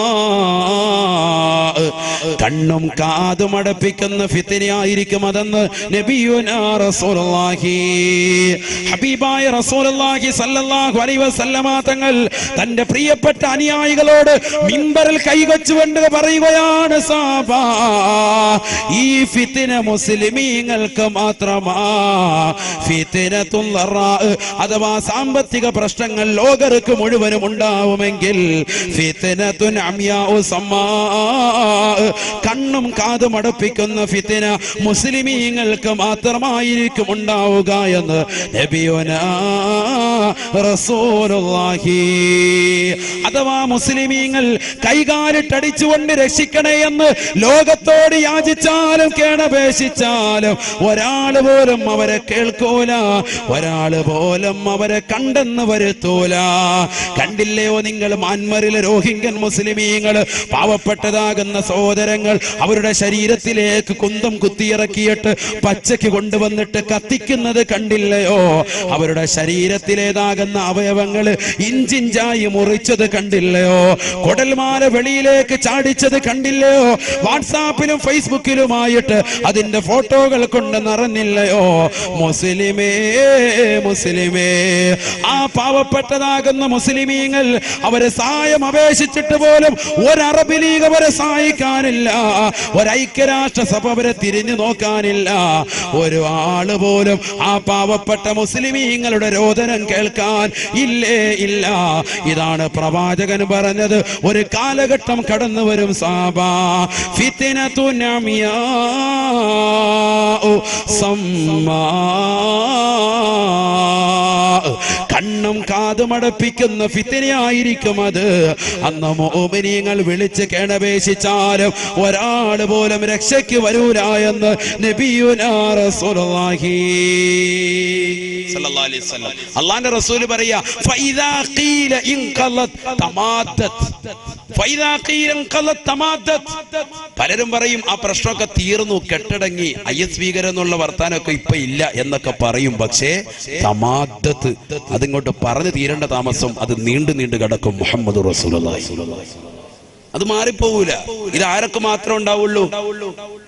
കണ്ണും കാതും അടപ്പിക്കുന്ന ഫിത്നയായിരിക്കും അതെന്ന് നബിയുനാ റസൂലുള്ളാഹി, ഹബീബായ റസൂലുള്ളാഹി സല്ലല്ലാഹു അലൈഹി വസല്ലമ തങ്ങൾ തന്റെ പ്രിയപ്പെട്ട അനുയായികളോട് മിമ്പറിൽ കൈവച്ചുകൊണ്ട് പറയുകയാണ്, സഹാബാ, ഈ ഫിത്ന മുസ്ലിമീങ്ങൾക്ക് മാത്രമാ. ഫിത്നത്തുൽ ളറാ അഥവാ സാമ്പത്തിക പ്രശ്നങ്ങൾ ലോകർക്ക് മുഴുവനും ഉണ്ടാവുമെങ്കിൽ ഫിത്നത്തുൻ അമിയാഉ സമ്മാ, കണ്ണും കാതും അടപ്പിക്കുന്ന ഫിത്ന മുസ്ലിമീങ്ങൾക്ക് മാത്രമായിരിക്കും ഉണ്ടാവുക എന്ന് നബിയുനാ റസൂലുള്ളാഹി. അഥവാ മുസ്ലിമീങ്ങൾ കൈകാലിട്ടടിച്ചുകൊണ്ട് രക്ഷിക്കണേ എന്ന് ലോകത്തോട് യാചിച്ചാലും കേണപേക്ഷിച്ചാലും ഒരാൾ പോലും അവരെ കേൾക്കൂല, ഒരാൾ പോലും അവരെ കണ്ടെന്ന് വരുത്തൂല. കണ്ടില്ലയോ നിങ്ങൾ മ്യാൻമറിലെ റോഹിംഗ്യൻ മുസ്ലിമീങ്ങൾ, പാവപ്പെട്ടതാകുന്ന സഹോദരങ്ങൾ അവരുടെ ശരീരത്തിലേക്ക് കുന്തം കുത്തിയിറക്കിയിട്ട് പച്ചയ്ക്ക് കൊണ്ടുവന്നിട്ട് കത്തിക്കുന്നത് കണ്ടില്ലയോ? അവരുടെ ശരീരത്തിലേതാകുന്ന അവയവങ്ങൾ ഇഞ്ചിഞ്ചായി മുറിച്ചത് കണ്ടില്ലയോ? കുടൽമാല വെളിയിലേക്ക് ചാടിച്ചത് കണ്ടില്ലയോ? വാട്സാപ്പിലും ഫേസ്ബുക്കിലുമായിട്ട് അതിന്റെ ഫോട്ടോകൾ കൊണ്ട് നിറഞ്ഞില്ലയോ? മുസ്ലിമേ, മുസ്ലിമേ, ആ പാവപ്പെട്ടതാകുന്ന മുസ്ലിമീങ്ങൾ അവരെ സഹായം അപേക്ഷിച്ചിട്ട് പോലും ഒരു അറബ് ലീഗ് അവരെ സഹായിക്കാനില്ല, ഒരു ഐക്യരാഷ്ട്ര സഭ അവരെ തിരിഞ്ഞു നോക്കാനില്ല, ഒരു ആള് പോലും ആ പാവപ്പെട്ട മുസ്ലിമീങ്ങളുടെ രോദനം കേൾക്കാൻ ഇല്ലേ ഇല്ല. ഇതാണ് പ്രവാചകൻ പറഞ്ഞത്. ഒരു കാലഘട്ടം കടന്നു വരും സഹാബാ, ഫിത്നത്തുൻ അമിയാഉ സമ്മാ, കണ്ണും കാതും അടപ്പിക്കുന്ന ഫിത്നയായിരിക്കും അത്. അന്ന് മുഅ്മിനീങ്ങൾ വിളിച്ച് കേണപേക്ഷിച്ചാലും ഒരാൾ പോലും രക്ഷയ്ക്ക് വരൂല എന്ന് നബിയുനാ റസൂലുള്ളാഹി സ്വല്ലല്ലാഹി അലൈഹി വസല്ലം. അല്ലാഹുവിന്റെ റസൂൽ പറയാ, ഫൈദാ ഖീല ഇൻഖലത് തമാദ്ദത്, ഫൈദാ ഖീല ഇൻഖലത് തമാദ്ദത്. പലരും പറയും ആ പ്രശ്നമൊക്കെ തീർന്നു, കെട്ടടങ്ങി, IS ഭീകരം എന്നുള്ള വർത്താനമൊക്കെ ഇപ്പൊ ഇല്ല എന്നൊക്കെ പറയും. പക്ഷേ തമാദ്ദത്, അതിങ്ങോട്ട് പറഞ്ഞു തീരേണ്ട താമസം അത് നീണ്ടു നീണ്ടു കിടക്കും. മുഹമ്മദുർ റസൂലുള്ളാഹി, അത് മാറിപ്പോകൂല. ഇത് ആരൊക്കെ മാത്രമേ ഉണ്ടാവുള്ളൂ?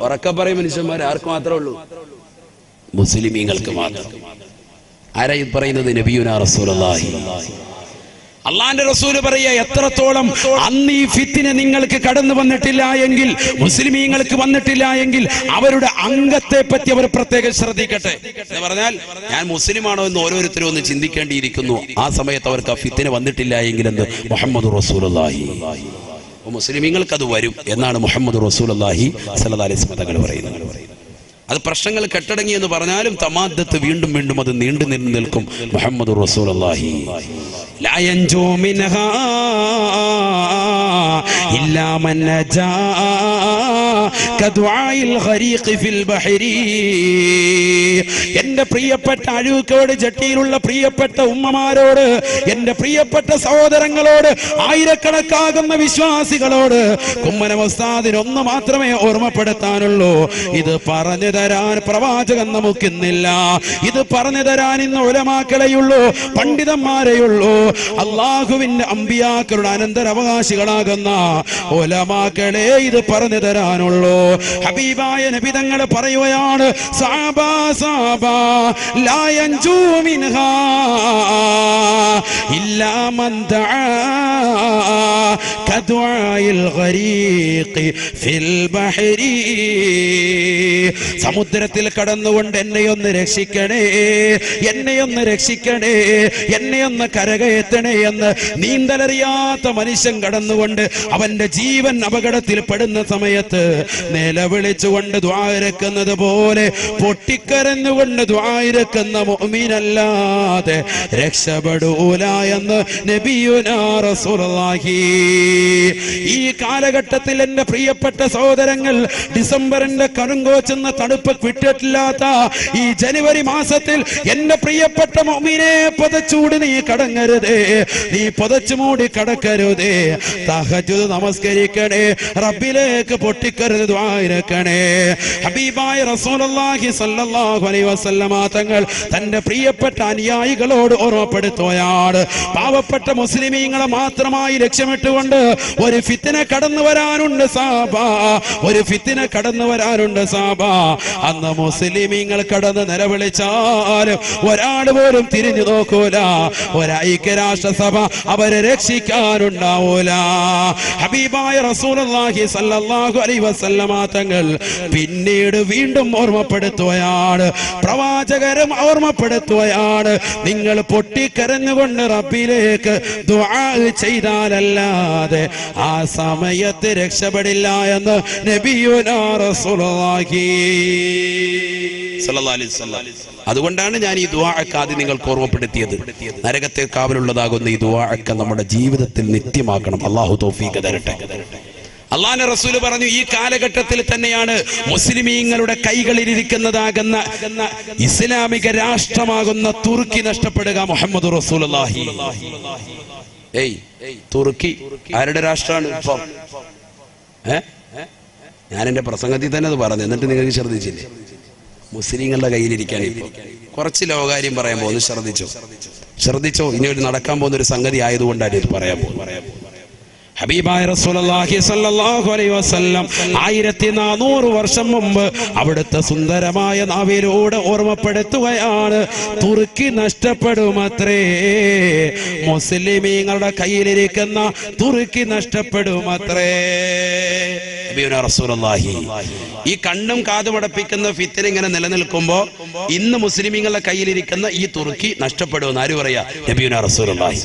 ഉറക്കെ പറയും മനുഷ്യന്മാർ, ആർക്ക് മാത്രമേ ഉള്ളൂ? മുസ്ലിമീങ്ങൾക്ക് മാത്രം. ആരാ ഇത് പറയുന്നത്? നബിയുനാ റസൂലുള്ളാഹി. അള്ളാന്റെ റസൂല് പറയാ, എത്രത്തോളം അന്ന് ഈ ഫിത്തിന നിങ്ങൾക്ക് കടന്നു വന്നിട്ടില്ല എങ്കിൽ, മുസ്ലിമീങ്ങൾക്ക് വന്നിട്ടില്ല എങ്കിൽ അവരുടെ അംഗത്തെ പറ്റി അവർ പ്രത്യേകം ശ്രദ്ധിക്കട്ടെ എന്ന് പറഞ്ഞാൽ, ഞാൻ മുസ്ലിമാണോ എന്ന് ഓരോരുത്തരും ഒന്ന് ചിന്തിക്കേണ്ടിയിരിക്കുന്നു. ആ സമയത്ത് അവർക്ക് ആ ഫിത്തിന വന്നിട്ടില്ല എങ്കിൽ എന്ന് മുഹമ്മദ് റസൂലുള്ളാഹി. മുസ്ലിമീങ്ങൾക്ക് അത് വരും എന്നാണ് മുഹമ്മദ് റസൂലുള്ളാഹി സ്വല്ലല്ലാഹി അലൈഹി വസല്ലം തങ്ങൾ പറയുന്നത്. അത് പ്രശ്നങ്ങൾ കെട്ടടങ്ങി എന്ന് പറഞ്ഞാലും തമാദ്ദത്ത് വീണ്ടും വീണ്ടും അത് നീണ്ടു നിൽക്കും. മുഹമ്മദ് റസൂലുള്ളാഹി ലാ യൻജൂ മിൻഹാ ഇല്ലാ മൻ നജാ കദുആഇൽ ഖരീഖ് ഫിൽ ബഹരി. എന്റെ പ്രിയപ്പെട്ട അഴൂക്കോട് ജട്ടിയിലുള്ള പ്രിയപ്പെട്ട ഉമ്മമാരോട്, എന്റെ പ്രിയപ്പെട്ട സഹോദരങ്ങളോട്, ആയിരക്കണക്കാകുന്ന വിശ്വാസികളോട് കുമ്മനം ഉസ്താദിന് ഒന്ന് മാത്രമേ ഓർമ്മപ്പെടുത്താനുള്ളൂ. ഇത് പറഞ്ഞു തരാൻ പ്രവാചകൻ നമുക്കിന്നില്ല. ഇത് പറഞ്ഞു തരാൻ ഇന്ന് ഉലമാക്കളെയുള്ളൂ, പണ്ഡിതന്മാരെയുള്ളൂ. അള്ളാഹുവിന്റെ അമ്പിയാക്കളുടെ അനന്തരാവകാശികളാകുന്ന ഉലമാക്കളെ ഇത് പറഞ്ഞു തരാനുള്ളൂ. ഹബീബായ നബി തങ്ങൾ പറയുകയാണ്, സഹാബാ സഹാബാ ലാ യൻജൂ മിൻഹാ ഇല്ലാ മൻ ദആ കദുആഇൽ ഖരീഖ് ഫിൽ ബഹരി. സമുദ്രത്തിൽ കടന്നുകൊണ്ട് എന്നെയൊന്ന് രക്ഷിക്കണേ, എന്നെയൊന്ന് രക്ഷിക്കണേ, എന്നെയൊന്ന് കരകയറ്റണേ എന്ന് നീന്തലറിയാത്ത മനുഷ്യൻ കടന്നുകൊണ്ട് അവന്റെ ജീവൻ അപകടത്തിൽ പെടുന്ന സമയത്ത് നിലവിളിച്ചുകൊണ്ട് ദുആ ഇറക്കുന്നത് പോലെ പൊട്ടിക്കരഞ്ഞുകൊണ്ട് ദുആ ഇറക്കുന്ന മുഅ്മിനല്ലാതെ രക്ഷപ്പെടൂല എന്ന് നബിയുനാ റസൂലുള്ളാഹി. ഈ കാലഘട്ടത്തിൽ എന്റെ പ്രിയപ്പെട്ട സഹോദരങ്ങൾ, ഡിസംബറിന്റെ കടുങ്കോച്ചെന്ന തണുപ്പ് വിട്ടിട്ടില്ലാത്ത ഈ ജനുവരി മാസത്തിൽ എന്റെ പ്രിയപ്പെട്ട മുഅ്മിനെ പുതച്ചൂടി നീ കടങ്ങരുതേ, നീ പുതച്ചു മൂടി കടക്കരുതേ. തഹജ്ജുദ് നമസ്കരിക്കണേ, റബ്ബിലേക്ക് പൊട്ടിക്കരുത് ദുആ ഇറക്കണേ. ഹബീബായ റസൂലുള്ളാഹി സ്വല്ലല്ലാഹു അലൈഹി വസല്ലമ തങ്ങൾ തന്റെ പ്രിയപ്പെട്ട അനുയായികളോട് ഓർമ്മപ്പെടുത്തുകയാണ്, പാവപ്പെട്ട മുസ്ലിമീങ്ങളെ മാത്രമായി ലക്ഷ്യമിട്ടുകൊണ്ട് ഒരു ഫിത്ന കടന്നു വരാനുണ്ട് സാബാ, ഒരു ഫിത്ന കടന്നു വരാനുണ്ട് സാബാ. അന്ന് മുസ്ലിമീങ്ങൾ കടന്ന് നിലവിളിച്ചാൽ ഒരാൾ പോലും തിരിഞ്ഞു നോക്കൂല, ഒരൈക്യരാഷ്ട്രസഭ അവരെ രക്ഷിക്കാനുണ്ടാവൂല. ഹബീബായ റസൂലുള്ളാഹി സ്വല്ലല്ലാഹു അലൈഹി വസല്ലമ തങ്ങൾ പിന്നീട് വീണ്ടും ഓർമ്മപ്പെടുത്തുകയാണ്, പ്രവാചകരും ഓർമ്മപ്പെടുത്തുകയാണ്, നിങ്ങൾ പൊട്ടിക്കരഞ്ഞുകൊണ്ട് റബ്ബിലേക്ക് ദുആ ചെയ്താലല്ലാതെ ആ സമയത്ത് രക്ഷപ്പെടില്ല എന്ന് നബിയുനാ റസൂലുള്ളാഹി സ്വല്ലല്ലാഹു അലൈഹി വസല്ലം. അതുകൊണ്ടാണ് ഞാൻ ഈ ദുആഅക്ക് ആദ്യം നിങ്ങൾക്ക് ഓർമ്മപ്പെടുത്തിയത്. നരകത്തെ കാവലുള്ളതാകുന്ന ഈ ദുആഅക്ക് നമ്മുടെ ജീവിതത്തിൽ നിത്യമാക്കണം. അല്ലാഹു തൗഫീഖ് തരട്ടെ. അള്ളാഹുവിന്റെ റസൂൽ പറഞ്ഞു, ഈ കാലഘട്ടത്തിൽ തന്നെയാണ് മുസ്ലിമീങ്ങളുടെ കൈകളിലിരിക്കുന്നതാകുന്ന ഇസ്ലാമിക രാഷ്ട്രമാകുന്ന തുർക്കി നഷ്ടപ്പെടുക. മുഹമ്മദ് റസൂലുള്ളാഹി. തുർക്കി ആരുടെ രാഷ്ട്രമാണ് ഇപ്പം? ഞാൻ എന്റെ പ്രസംഗത്തിൽ തന്നെ അത് പറഞ്ഞു, എന്നിട്ട് നിങ്ങൾക്ക് ശ്രദ്ധിച്ചില്ലേ? മുസ്ലിങ്ങളുടെ കയ്യിലിരിക്കാൻ. ഇപ്പൊ കുറച്ച് ലോകാര്യം പറയാൻ പോകുന്നു, ശ്രദ്ധിച്ചോ. ഇനി ഒരു നടക്കാൻ പോകുന്ന ഒരു സംഗതി ആയതുകൊണ്ടാണ് ഇത് പറയാൻ പോകുന്നത്. ഹബീബായ റസൂലുള്ളാഹി സ്വല്ലല്ലാഹു അലൈഹി വസല്ലം 1400 വർഷം മുമ്പ് അവിടുത്തെ സുന്ദരമായ നാവിലൂടെ ഓർമ്മപ്പെടുത്തുകയാണ്, തുർക്കി നഷ്ടപ്പെടുമത്രേ, മുസ്ലിമീങ്ങളുടെ കയ്യിലിരിക്കുന്ന തുർക്കി നഷ്ടപ്പെടുമത്രേ. നബിയുനാ റസൂലുള്ളാഹി ഈ കണ്ണും കാതുമടപ്പിക്കുന്ന ഫിത്ന ഇങ്ങനെ നിലനിൽക്കുമ്പോ ഇന്ന് മുസ്ലിമീങ്ങളുടെ കയ്യിലിരിക്കുന്ന ഈ തുർക്കി നഷ്ടപ്പെടുമെന്ന് ആര് പറയാ? നബിയുനാ റസൂലുള്ളാഹി.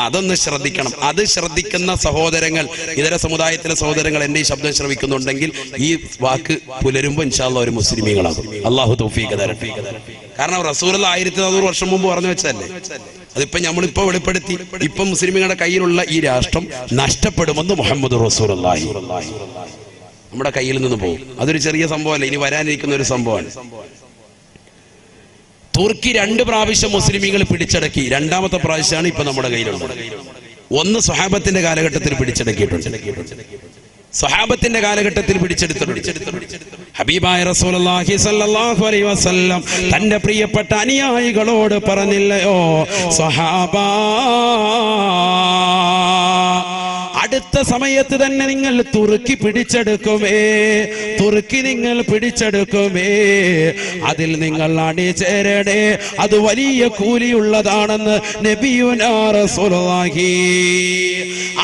അതൊന്ന് ശ്രദ്ധിക്കണം. അത് ശ്രദ്ധിക്കുന്ന സഹോദരങ്ങൾ, ഇതര സമുദായത്തിലെ സഹോദരങ്ങൾ എന്റെ ഈ ശബ്ദം ശ്രവിക്കുന്നുണ്ടെങ്കിൽ ഈ വാക്ക് പുലരുമ്പോ ഇൻഷാ അല്ലാഹ് ഒരു മുസ്ലിമീങ്ങളാകും. അല്ലാഹു തൗഫീഖ് തരട്ടെ. കാരണം റസൂലുള്ളാഹി 1400 വർഷം മുമ്പ് പറഞ്ഞു വെച്ചതല്ലേ. അതിപ്പോ നമ്മളിപ്പോ വെളിപ്പെടുത്തി. ഇപ്പൊ മുസ്ലിമീങ്ങളുടെ കയ്യിലുള്ള ഈ രാഷ്ട്രം നഷ്ടപ്പെടുമെന്ന് മുഹമ്മദ് റസൂലുള്ളാഹി നമ്മുടെ കയ്യിൽ നിന്ന് പോകും. അതൊരു ചെറിയ സംഭവമല്ല, ഇനി വരാനിരിക്കുന്ന ഒരു സംഭവമാണ്. തുർക്കി 2 പ്രാവശ്യം മുസ്ലിമീങ്ങൾ പിടിച്ചടക്കി. 2ാമത്തെ പ്രാവശ്യമാണ് ഇപ്പൊ നമ്മുടെ കയ്യിലുള്ളത്. ഒന്ന് സ്വഹാബത്തിന്റെ കാലഘട്ടത്തിൽ പിടിച്ചടക്കിയിട്ടുണ്ട്. സ്വഹാബത്തിന്റെ കാലഘട്ടത്തിൽ പിടിച്ചെടുത്തിട്ടുണ്ട്. ഹബീബായ റസൂലുള്ളാഹി സ്വല്ലല്ലാഹു അലൈഹി വസല്ലം തന്റെ പ്രിയപ്പെട്ട അനുയായികളോട് പറഞ്ഞില്ലയോ, സ്വഹാബാ അടുത്ത സമയത്ത് തന്നെ നിങ്ങൾ തുർക്കി പിടിച്ചെടുക്കുമേ, തുർക്കി നിങ്ങൾ പിടിച്ചെടുക്കുമേ, അതിൽ നിങ്ങൾ അണിചേരണേ, അത് വലിയ കൂലിയുള്ളതാണെന്ന് നബിയുനാ റസൂലുള്ളാഹി.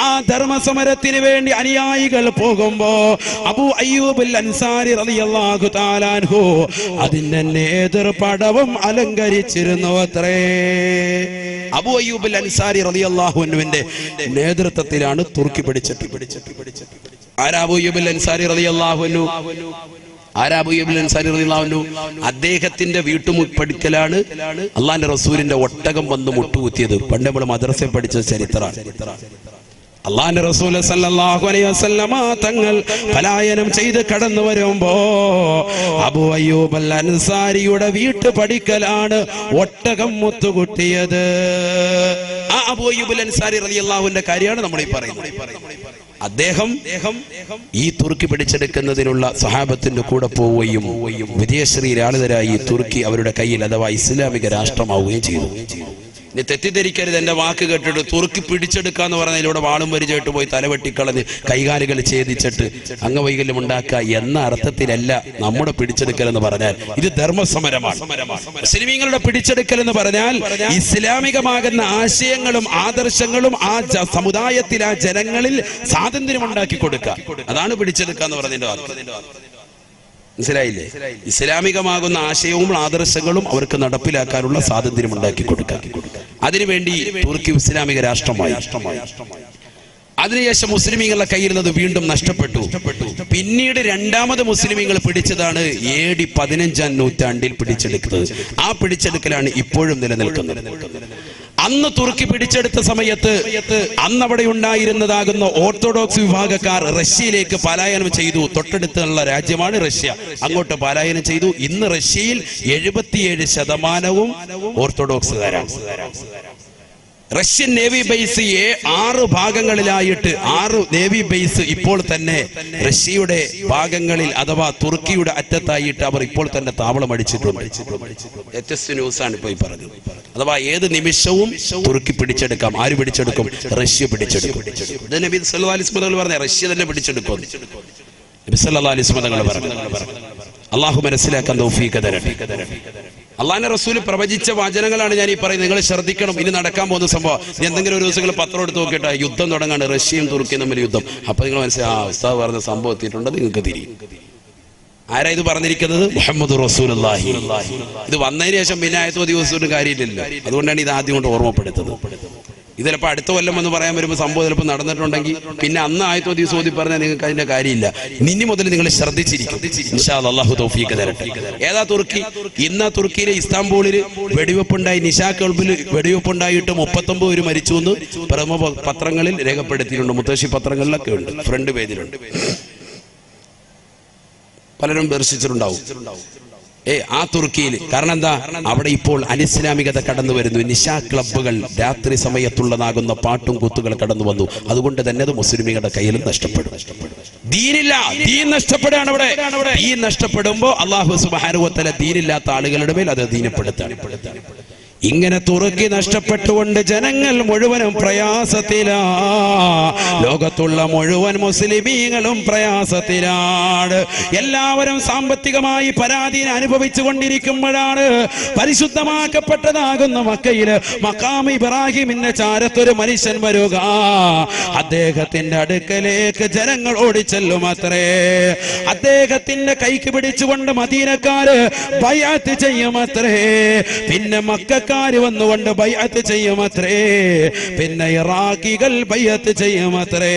ആ ധർമ്മസമരത്തിന് വേണ്ടി അനുയായികൾ പോകുമ്പോ അബൂ അയ്യൂബ് അൻസാരി റളിയല്ലാഹു തആല അൻഹു അതിന്റെ നേതൃപടവും അലങ്കരിച്ചിരുന്നു അത്രേ. അബൂ അയ്യൂബ് അൻസാരി റളിയല്ലാഹു അൻഹുവിന്റെ നേതൃത്വത്തിലാണ് തുർക്കി പിടിച്ചിട്ട്. ആരാ അബൂ അയ്യൂബ് അൻസാരി റളിയല്ലാഹു അൻഹു? ആരാ അബൂ അയ്യൂബ് അൻസാരി റളിയല്ലാഹു അൻഹു? അദ്ദേഹത്തിന്റെ വീട്ടുമുപ്പടിക്കലാണ് അള്ളാന്റെ റസൂലിന്റെ ഒട്ടകം വന്ന് മുട്ടുകുത്തിയത്. പണ്ട് നമ്മൾ മദ്രസയിൽ പഠിച്ച ചരിത്രമാണ്. അള്ളാന്റെ റസൂൽ സല്ലല്ലാഹു അലൈഹി വസല്ലമ തങ്ങൾ പലായനം ചെയ്ത് കടന്നു വരുമ്പോ അബൂ അയ്യൂബ് അൽ അൻസാരിയുടെ വീട്ടുപടിക്കലാണ് ഒട്ടകം മുത്തുകുത്തിയത്. ആ അബൂ അയ്യൂബ് അൽ അൻസാരി റളിയല്ലാഹുവിന്റെ കാര്യമാണ് നമ്മൾ ഈ പറയുന്നത്. അദ്ദേഹം ഈ തുർക്കി പിടിച്ചെടുക്കുന്നതിനുള്ള സഹാബത്തിന്റെ കൂടെ പോവുകയും വിജയശ്രീലാളിതരായി തുർക്കി അവരുടെ കയ്യിൽ അഥവാ ഇസ്ലാമിക രാഷ്ട്രമാവുകയും ചെയ്തു. ഇനി തെറ്റിദ്ധരിക്കരുത്, എന്റെ വാക്ക് കേട്ടിട്ട് തുർക്കി പിടിച്ചെടുക്കാന്ന് പറഞ്ഞതിലൂടെ വാളും വരിചേട്ട് പോയി തലവെട്ടിക്കളഞ്ഞ് കൈകാലുകൾ ഛേദിച്ചിട്ട് അംഗവൈകല്യം ഉണ്ടാക്കുക എന്ന അർത്ഥത്തിലല്ല നമ്മുടെ പിടിച്ചെടുക്കൽ എന്ന് പറഞ്ഞാൽ. ഇത് ധർമ്മസമരമാണ്. മുസ്ലിമീങ്ങളുടെ പിടിച്ചെടുക്കൽ എന്ന് പറഞ്ഞാൽ ഇസ്ലാമികമാകുന്ന ആശയങ്ങളും ആദർശങ്ങളും ആ സമുദായത്തിൽ, ആ ജനങ്ങളിൽ സ്വാതന്ത്ര്യം ഉണ്ടാക്കി കൊടുക്കുക. അതാണ് പിടിച്ചെടുക്കുക എന്ന് പറഞ്ഞതിന്റെ അർത്ഥം. മനസ്സിലായില്ലേ? ഇസ്ലാമികമാകുന്ന ആശയവും ആദർശങ്ങളും അവർക്ക് നടപ്പിലാക്കാനുള്ള സ്വാതന്ത്ര്യം ഉണ്ടാക്കി കൊടുക്കുക. അതിനുവേണ്ടി തുർക്കി ഇസ്ലാമിക രാഷ്ട്രമായി. അതിനുശേഷം മുസ്ലിമീങ്ങളുടെ കയ്യിൽ നിന്ന് വീണ്ടും നഷ്ടപ്പെട്ടു. പിന്നീട് രണ്ടാമത് മുസ്ലിമീങ്ങൾ പിടിച്ചതാണ് AD 15-ാം നൂറ്റാണ്ടിൽ പിടിച്ചെടുക്കുന്നത്. ആ പിടിച്ചെടുക്കലാണ് ഇപ്പോഴും നിലനിൽക്കുന്നത്. അന്ന് തുർക്കി പിടിച്ചെടുത്ത സമയത്ത് അന്നവിടെ ഉണ്ടായിരുന്നതാകുന്ന ഓർത്തഡോക്സ് വിഭാഗക്കാർ റഷ്യയിലേക്ക് പലായനം ചെയ്തു. തൊട്ടടുത്തുള്ള രാജ്യമാണ് റഷ്യ. അങ്ങോട്ട് പലായനം ചെയ്തു. ഇന്ന് റഷ്യയിൽ 77% ഓർത്തഡോക്സുകാരാണ്. റഷ്യൻ നേവി ബേസ് 6 ഭാഗങ്ങളിലായിട്ട് 6 നേവി ബേസ് ഇപ്പോൾ തന്നെ റഷ്യയുടെ ഭാഗങ്ങളിൽ അഥവാ തുർക്കിയുടെ അറ്റത്തായിട്ട് അവർ ഇപ്പോൾ തന്നെ താവളം അടിച്ചിട്ടുണ്ട്. ലേറ്റസ്റ്റ് ന്യൂസാണ് ഇപ്പോൾ ഈ പറഞ്ഞത്. അഥവാ ഏത് നിമിഷവും തുർക്കി പിടിച്ചെടുക്കാം. ആര് പിടിച്ചെടുക്കും? റഷ്യ പിടിച്ചെടുക്കും. ഇത് നബി സല്ലല്ലാഹു അലൈഹി വസല്ലം പറഞ്ഞ റഷ്യ തന്നെ പിടിച്ചെടുക്കും. നബി സല്ലല്ലാഹു അലൈഹി വസല്ലം പറഞ്ഞു. അള്ളാഹു മനസ്സിലാക്കാൻ തൗഫീഖ് തരട്ടെ. അള്ളാന്റെ റസൂൽ പ്രവചിച്ച വചനങ്ങളാണ് ഞാൻ ഈ പറയുന്നത്. നിങ്ങൾ ശ്രദ്ധിക്കണം. ഇനി നടക്കാൻ പോകുന്ന സംഭവം. എന്തെങ്കിലും ഒരു ദിവസം പത്രം എടുത്ത് നോക്കിയിട്ട് യുദ്ധം തുടങ്ങാണ്, റഷ്യയും തുർക്കിയും തമ്മിൽ യുദ്ധം. അപ്പൊ നിങ്ങൾ മനസ്സിലായി ഉസ്താദ് പറഞ്ഞ സംഭവം എത്തിയിട്ടുണ്ട്, നിങ്ങൾക്ക് തിരിയും. ആരാ ഇത് പറഞ്ഞിരിക്കുന്നത്? മുഹമ്മദ് റസൂലുള്ളാഹി. ഇത് വന്നതിന് ശേഷം പിന്നെ ആയത്തോ ദിവസവും കാര്യമില്ലല്ലോ. അതുകൊണ്ടാണ് ഇത് ആദ്യം കൊണ്ട് ഓർമ്മപ്പെടുത്തുന്നത്. ഇത് ചിലപ്പോൾ അടുത്ത കൊല്ലം എന്ന് പറയാൻ വരുമ്പോൾ സംഭവം ചിലപ്പോൾ നടന്നിട്ടുണ്ടെങ്കിൽ പിന്നെ അന്ന് ആയത്തോ ദിവസം ഓതി പറഞ്ഞാൽ നിങ്ങൾക്ക് അതിന്റെ കാര്യമില്ല. ഇനി മുതൽ നിങ്ങൾ ശ്രദ്ധിച്ചിരിക്കും. ഇൻഷാ അല്ലാഹ് അല്ലാഹു തൗഫീഖ് തരട്ടെ. ഏതാ തുർക്കി? ഇന്ന് തുർക്കിയിലെ ഇസ്താംബൂളിൽ വെടിവെപ്പുണ്ടായി. നിശാ ക്ലബ്ബിൽ വെടിവെപ്പുണ്ടായിട്ട് 39 പേര് മരിച്ചു എന്ന് പ്രമുഖ പത്രങ്ങളിൽ രേഖപ്പെടുത്തിയിട്ടുണ്ട്. മുത്തശ്ശി പത്രങ്ങളിലൊക്കെ ഉണ്ട്, ഫ്രണ്ട് പേജിലുണ്ട്. പലരും ദർശിച്ചിട്ടുണ്ടാവും. ആ തുർക്കിയിൽ. കാരണം എന്താ? അവിടെ ഇപ്പോൾ അനിസ്ലാമികത കടന്നു വരുന്നു. നിശാ ക്ലബ്ബുകൾ, രാത്രി സമയത്തുള്ളതാകുന്ന പാട്ടും കൂത്തുകൾ കടന്നു വന്നു. അതുകൊണ്ട് തന്നെ അത് മുസ്ലിമീങ്ങളുടെ കയ്യിലും നഷ്ടപ്പെടും. ദീനില്ല, ദീൻ നഷ്ടപ്പെടുകയാണ് അവിടെ. ദീൻ നഷ്ടപ്പെടുമ്പോ അല്ലാഹു സുബ്ഹാനഹു വ തആല ദീനില്ലാത്ത ആളുകളുടെ മേൽ അത് ദീനപ്പെടുത്താണ്. ഇങ്ങനെ തുർക്കി നഷ്ടപ്പെട്ടുകൊണ്ട് ജനങ്ങൾ മുഴുവനും പ്രയാസത്തിലാ. ലോകത്തുള്ള മുഴുവൻ മുസ്ലിമീങ്ങളും പ്രയാസത്തിലാണ്. എല്ലാവരും സാമ്പത്തികമായി പരാധീനം അനുഭവിച്ചു കൊണ്ടിരിക്കുമ്പോഴാണ് പരിശുദ്ധമാക്കപ്പെട്ടതാകുന്ന മക്കയില് മഖാം ഇബ്രാഹിമിന്റെ ചാരത്തൊരു മനുഷ്യൻ വരുക. അദ്ദേഹത്തിന്റെ അടുക്കലേക്ക് ജനങ്ങൾ ഓടിച്ചെല്ലും അത്രേ. അദ്ദേഹത്തിന്റെ കൈക്ക് പിടിച്ചുകൊണ്ട് മദീനക്കാര് ബൈഅത്ത് ചെയ്യുമത്രേ. പിന്നെ മക്കക്കാര് വന്നുകൊണ്ട് ബൈഅത്ത് ചെയ്യുമത്രേ. പിന്നെ ഇറാഖികൾ ബൈഅത്ത് ചെയ്യുമത്രേ.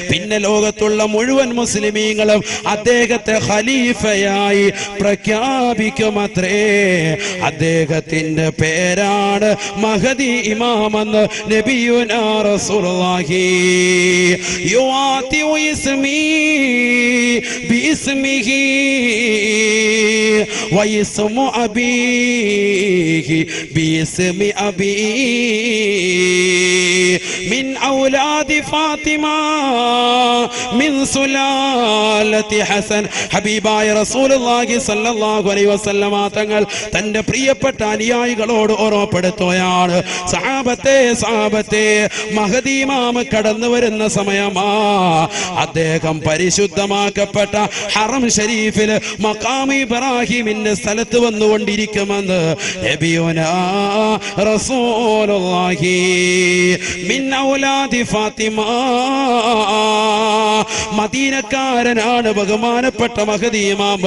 പിന്നെ ലോകത്തുള്ള മുഴുവൻ മുസ്ലിമീങ്ങളും അദ്ദേഹത്തെ ഖലീഫയായി പ്രഖ്യാപിക്കുമത്രേ. അദ്ദേഹത്തിന്റെ പേരാണ് മഹദി ഇമാമെന്ന് നബിയുനാ റസൂലുള്ളാഹി. യുആതിഉ ഇസ്മി ബിഇസ്മിഹി വഇസ്മു അബീഹി ബിഇസ്മി അബീ മിൻ ഔലാദി ഫാത്തിമ മിൻ സുലാലത്തി ഹസൻ. ഹബീബായ റസൂലുള്ളാഹി സ്വല്ലല്ലാഹു അലൈഹി വസല്ലമ തങ്ങൾ തന്റെ പ്രിയപ്പെട്ട അനുയായികളോട് ഓർമ്മപ്പെടുത്തുകയാണ്, സഹാബത്തെ മഹദി ഇമാം കടന്നു വരുന്ന സമയമാ, അദ്ദേഹം പരിശുദ്ധമാക്കപ്പെട്ട ഹറം ഷരീഫിൽ മഖാം ഇബ്രാഹിമിന്റെ സ്ഥലത്ത് വന്നുകൊണ്ടിരിക്കുമെന്ന് നബിയുനാ റസൂലുള്ളാഹി മിൻ ഔലാദി ഫാത്തിമ. മദീനക്കാരനാണ് ബഹുമാനപ്പെട്ട മഹദി ഇമാം,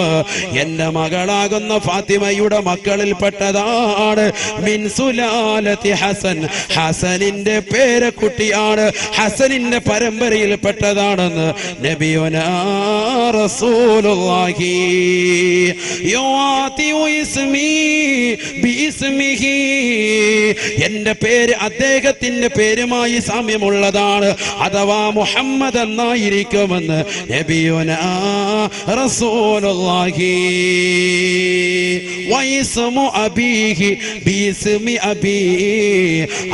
എന്റെ മകളാകുന്ന ഫാത്തിമയുടെ മക്കളിൽപ്പെട്ടതാണ്. മിൻ സുലാലത്തി ഹസൻ, ഹസനിന്റെ പേരക്കുട്ടിയാണ്, ഹസനിന്റെ പരമ്പരയിൽപ്പെട്ടതാണെന്ന് നബിയുനാ റസൂലുള്ളാഹി. യുആതി ഇസ്മി ബിഇസ്മിഹി, എന്റെ പേര് അദ്ദേഹത്തിന്റെ പേരുമായി സാമ്യമുള്ളതാണ്, അഥവാ മുഹമ്മദ് എന്നായിരിക്കുമെന്ന് നബിയുനാ റസൂലുള്ളാഹി. വഇസ്മു അബീഹി ബിഇസ്മി അബീ,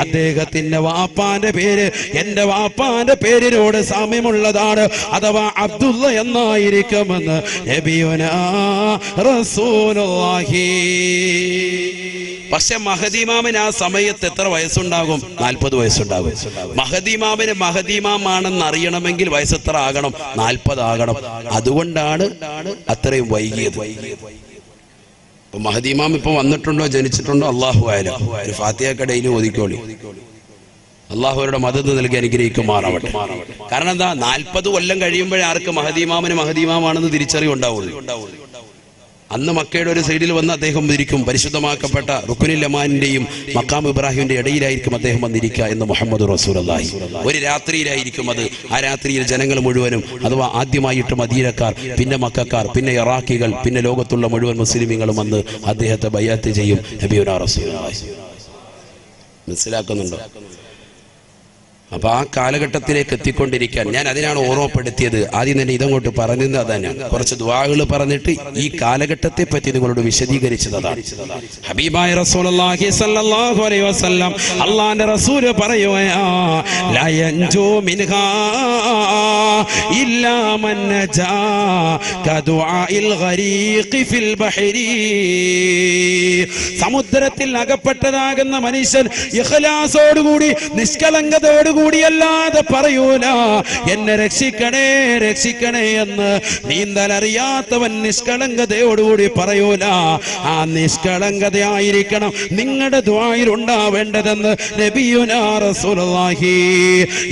അദ്ദേഹത്തിന്റെ വാപ്പാന്റെ പേര് എന്റെ വാപ്പാന്റെ പേരിനോട് സാമ്യമുള്ളതാണ്, അഥവാ അബ്ദുള്ള എന്നായിരിക്കുമെന്ന് നബിയുനാ റസൂലുള്ളാഹി. പക്ഷെ മഹദി ഇമാമിന് ആ സമയത്ത് എത്ര വയസ്സുണ്ടാകും? 40 വയസ്സുണ്ടാകും. മഹദി ഇമാമിന് മഹദി ഇമാമാണെന്ന് അറിയണമെങ്കിൽ വയസ്സെത്ര ആകണം? 40 ആകണം. അതുകൊണ്ടാണ് അത്രയും വൈകിയത്. മഹദി ഇമാം ഇപ്പൊ വന്നിട്ടുണ്ടോ, ജനിച്ചിട്ടുണ്ടോ? അല്ലാഹു അഅലം. ഒരു ഫാത്തിഹ ഡെയിലി ഓതിക്കോളി. അള്ളാഹുവരുടെ മദദ് നൽകി അനുഗ്രഹിക്കുമാറാവട്ടെ. കാരണം എന്താ, 40 കൊല്ലം കഴിയുമ്പോഴേ ആർക്ക് മഹദി ഇമാമിന് മഹദി ഇമാമാണെന്ന് തിരിച്ചറിവുണ്ടാവുള്ളൂ. അന്ന് മക്കയുടെ ഒരു സൈഡിൽ വന്ന് അദ്ദേഹം ഇരിക്കും, പരിശുദ്ധമാക്കപ്പെട്ട റുക്നുൽ യമാനിന്റെയും മഖാം ഇബ്രാഹിമിന്റെ ഇടയിലായിരിക്കും അദ്ദേഹം വന്നിരിക്കുക എന്ന് മുഹമ്മദ് റസൂലുള്ളാഹി. ഒരു രാത്രിയിലായിരിക്കും അത്. ആ രാത്രിയിൽ ജനങ്ങൾ മുഴുവനും, അഥവാ ആദ്യമായിട്ട് മദീനക്കാർ, പിന്നെ മക്കക്കാർ, പിന്നെ ഇറാഖികൾ, പിന്നെ ലോകത്തുള്ള മുഴുവൻ മുസ്ലിമീങ്ങളും വന്ന് അദ്ദേഹത്തെ ബൈഅത്ത് ചെയ്യും. നബിയുനാ റസൂലുള്ളാഹി. മനസ്സിലാക്കുന്നുണ്ടോ? അപ്പൊ ആ കാലഘട്ടത്തിലേക്ക് എത്തിക്കൊണ്ടിരിക്കാൻ ഞാൻ അതിനാണ് ഓർമ്മപ്പെടുത്തിയത്. ആദ്യം തന്നെ ഇതങ്ങോട്ട് പറഞ്ഞത് അതാണ്. കുറച്ച് ദുആകൾ പറഞ്ഞിട്ട് ഈ കാലഘട്ടത്തെ പറ്റി നിങ്ങളോട് വിശദീകരിച്ചതാണ്. ഹബീബായ റസൂലുള്ളാഹി സ്വല്ലല്ലാഹു അലൈഹി വസല്ലം അല്ലാഹുവിന്റെ റസൂൽ പറയുകയാ, ലാ യൻജു മിൻഹാ ഇല്ലാ മൻ നജാ കദുആഇൽ ഗരീഖി ഫിൽ ബഹരി. സമുദ്രത്തിൽ അകപ്പെട്ടതാകുന്ന മനുഷ്യൻ ഇഖ്ലാസോടുകൂടി, നിഷ്കളങ്കതയോട് കൂടിയല്ലാതെ പറയൂല, എന്നെ രക്ഷിക്കണേ രക്ഷിക്കണേ എന്ന്. നീന്തലറിയാത്തവൻ നിഷ്കളങ്കതയോടുകൂടി പറയൂല. ആ നിഷ്കളങ്കതയായിരിക്കണം നിങ്ങളുടെ ദുആയിൽ ഉണ്ടാവേണ്ടതെന്ന് നബിയുനാ റസൂലുള്ളാഹി.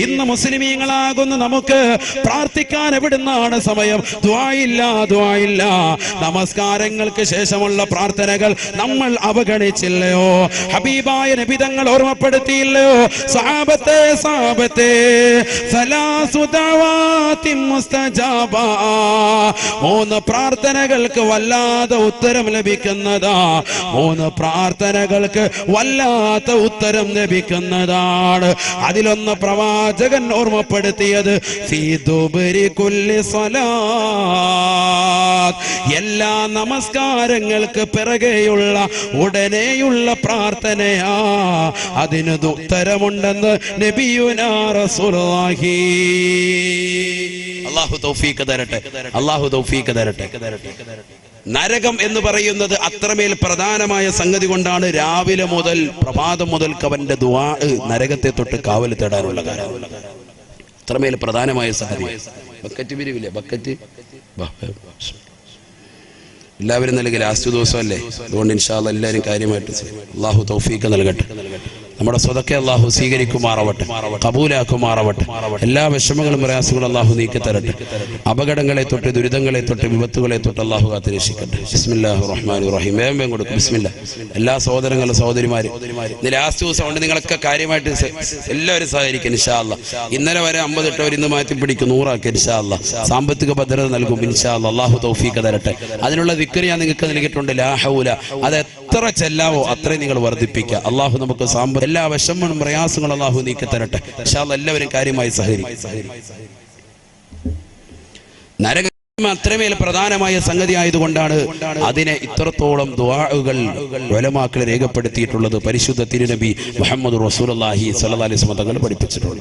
ഇന്ന് മുസ്ലിമീങ്ങളാകുന്ന നമുക്ക് പ്രാർത്ഥിക്കാൻ എവിടുന്നാണ് സമയം? ദുആയില്ല, ദുആയില്ല. നമസ്കാരങ്ങൾക്ക് ശേഷമുള്ള പ്രാർത്ഥനകൾ നമ്മൾ അവഗണിച്ചില്ലയോ? ഹബീബായ നബി തങ്ങൾ ഓർമ്മപ്പെടുത്തിയില്ലയോ? സഹാബത്തെ സലാസു ദഅവാതിൻ മുസ്തജാബ, 3 പ്രാർത്ഥനകൾക്ക് വല്ലാതെ ഉത്തരം ലഭിക്കുന്നതാ. 3 പ്രാർത്ഥനകൾക്ക് വല്ലാത്ത ഉത്തരം ലഭിക്കുന്നതാണ്. അതിലൊന്ന് പ്രവാചകൻ ഓർമ്മപ്പെടുത്തിയത്, ഫീ ദുബരി കുല്ലി സ്വലാത്ത്, എല്ലാ നമസ്കാരങ്ങൾക്ക് പിറകെയുള്ള ഉടനെയുള്ള പ്രാർത്ഥനയാ. അതിന് ഉത്തരമുണ്ടെന്ന് നബിയുനാ റസൂലുള്ളാഹി. അല്ലാഹു തൗഫീഖ് തരട്ടെ, അല്ലാഹു തൗഫീഖ് തരട്ടെ. നരകം എന്ന് പറയുന്നത് അത്രമേൽ പ്രധാനമായ സംഗതി കൊണ്ടാണ് രാവിലെ മുതൽ പ്രഭാതം മുതൽ അവന്റെ ദുആ നരകത്തെ തൊട്ട് കാവൽ തേടാനുള്ള കാര്യം. അത്രമേൽ പ്രധാനമായ സംഗതി. ബക്കറ്റ് പിരിവില്ലേ? ബക്കറ്റ് എല്ലാവരും നൽകി ലാസ്റ്റ് ദിവസമല്ലേ, അതുകൊണ്ട് ഇൻഷാ അല്ലാഹ് എല്ലാവരും കാര്യമായിട്ട് അല്ലാഹു തൗഫീഖ് നൽകട്ടെ. നമ്മുടെ സ്വതക്കെ അല്ലാഹു സ്വീകരിക്കുമാറാവട്ടെ, കബൂലാക്കുമാറാവട്ടെ. എല്ലാ വിഷമങ്ങളും പ്രയാസങ്ങളും അല്ലാഹു നീക്കി തരട്ടെ. അപകടങ്ങളെ തൊട്ട്, ദുരിതങ്ങളെ തൊട്ട്, വിപത്തുകളെ തൊട്ട് അല്ലാഹു കാത്ത് രക്ഷിക്കട്ടെ. ബിസ്മില്ലാഹിർ റഹ്മാനിർ റഹീം. വേഗം കൊടുക്കും. ബിസ്മില്ലാ. എല്ലാ സഹോദരങ്ങളും സഹോദരിമാരും ഇന്ന് ലാസ്റ്റ് ദിവസം കൊണ്ട് നിങ്ങളൊക്കെ കാര്യമായിട്ട് എല്ലാവരും സഹകരിക്കും ഇൻഷാ അല്ലാഹ്. ഇന്നലെ വരെ 50 ഇട്ടവർ ഇന്ന് മാറ്റി പിടിക്കും, 100 ആക്കി ഇൻഷാ അല്ലാഹ്. സാമ്പത്തിക ഭദ്രത നൽകും ഇൻഷാ അല്ലാഹ്. അല്ലാഹു തൗഫീഖ് തരട്ടെ. അതിനുള്ള ദിക്ർ ഞാൻ നിങ്ങൾക്ക് നൽകിയിട്ടുണ്ട്, ലാ ഹൗല. അത് എത്ര ചെല്ലാവോ അത്രയും നിങ്ങൾ വർദ്ധിപ്പിക്കുക. അല്ലാഹു നമുക്ക് എല്ലാ വിഷമങ്ങളും പ്രയാസങ്ങളും അല്ലാഹു നീക്കി തരട്ടെ. ഇൻഷാ അല്ലാഹ് എല്ലാവരും കാര്യമായി സഹകരിക്കും. നരക അത്രമേൽ പ്രധാനമായ സംഗതി ആയതുകൊണ്ടാണ് അതിനെ ഇത്രത്തോളം ദുആകൾ ഉലമാക്കൾ രേഖപ്പെടുത്തിയിട്ടുള്ളത്. പരിശുദ്ധ തിരുനബി മുഹമ്മദ് റസൂലുള്ളാഹി സ്വല്ലല്ലാഹി അലൈഹി വസല്ലം തങ്ങൾ പഠിപ്പിച്ചിട്ടുണ്ട്.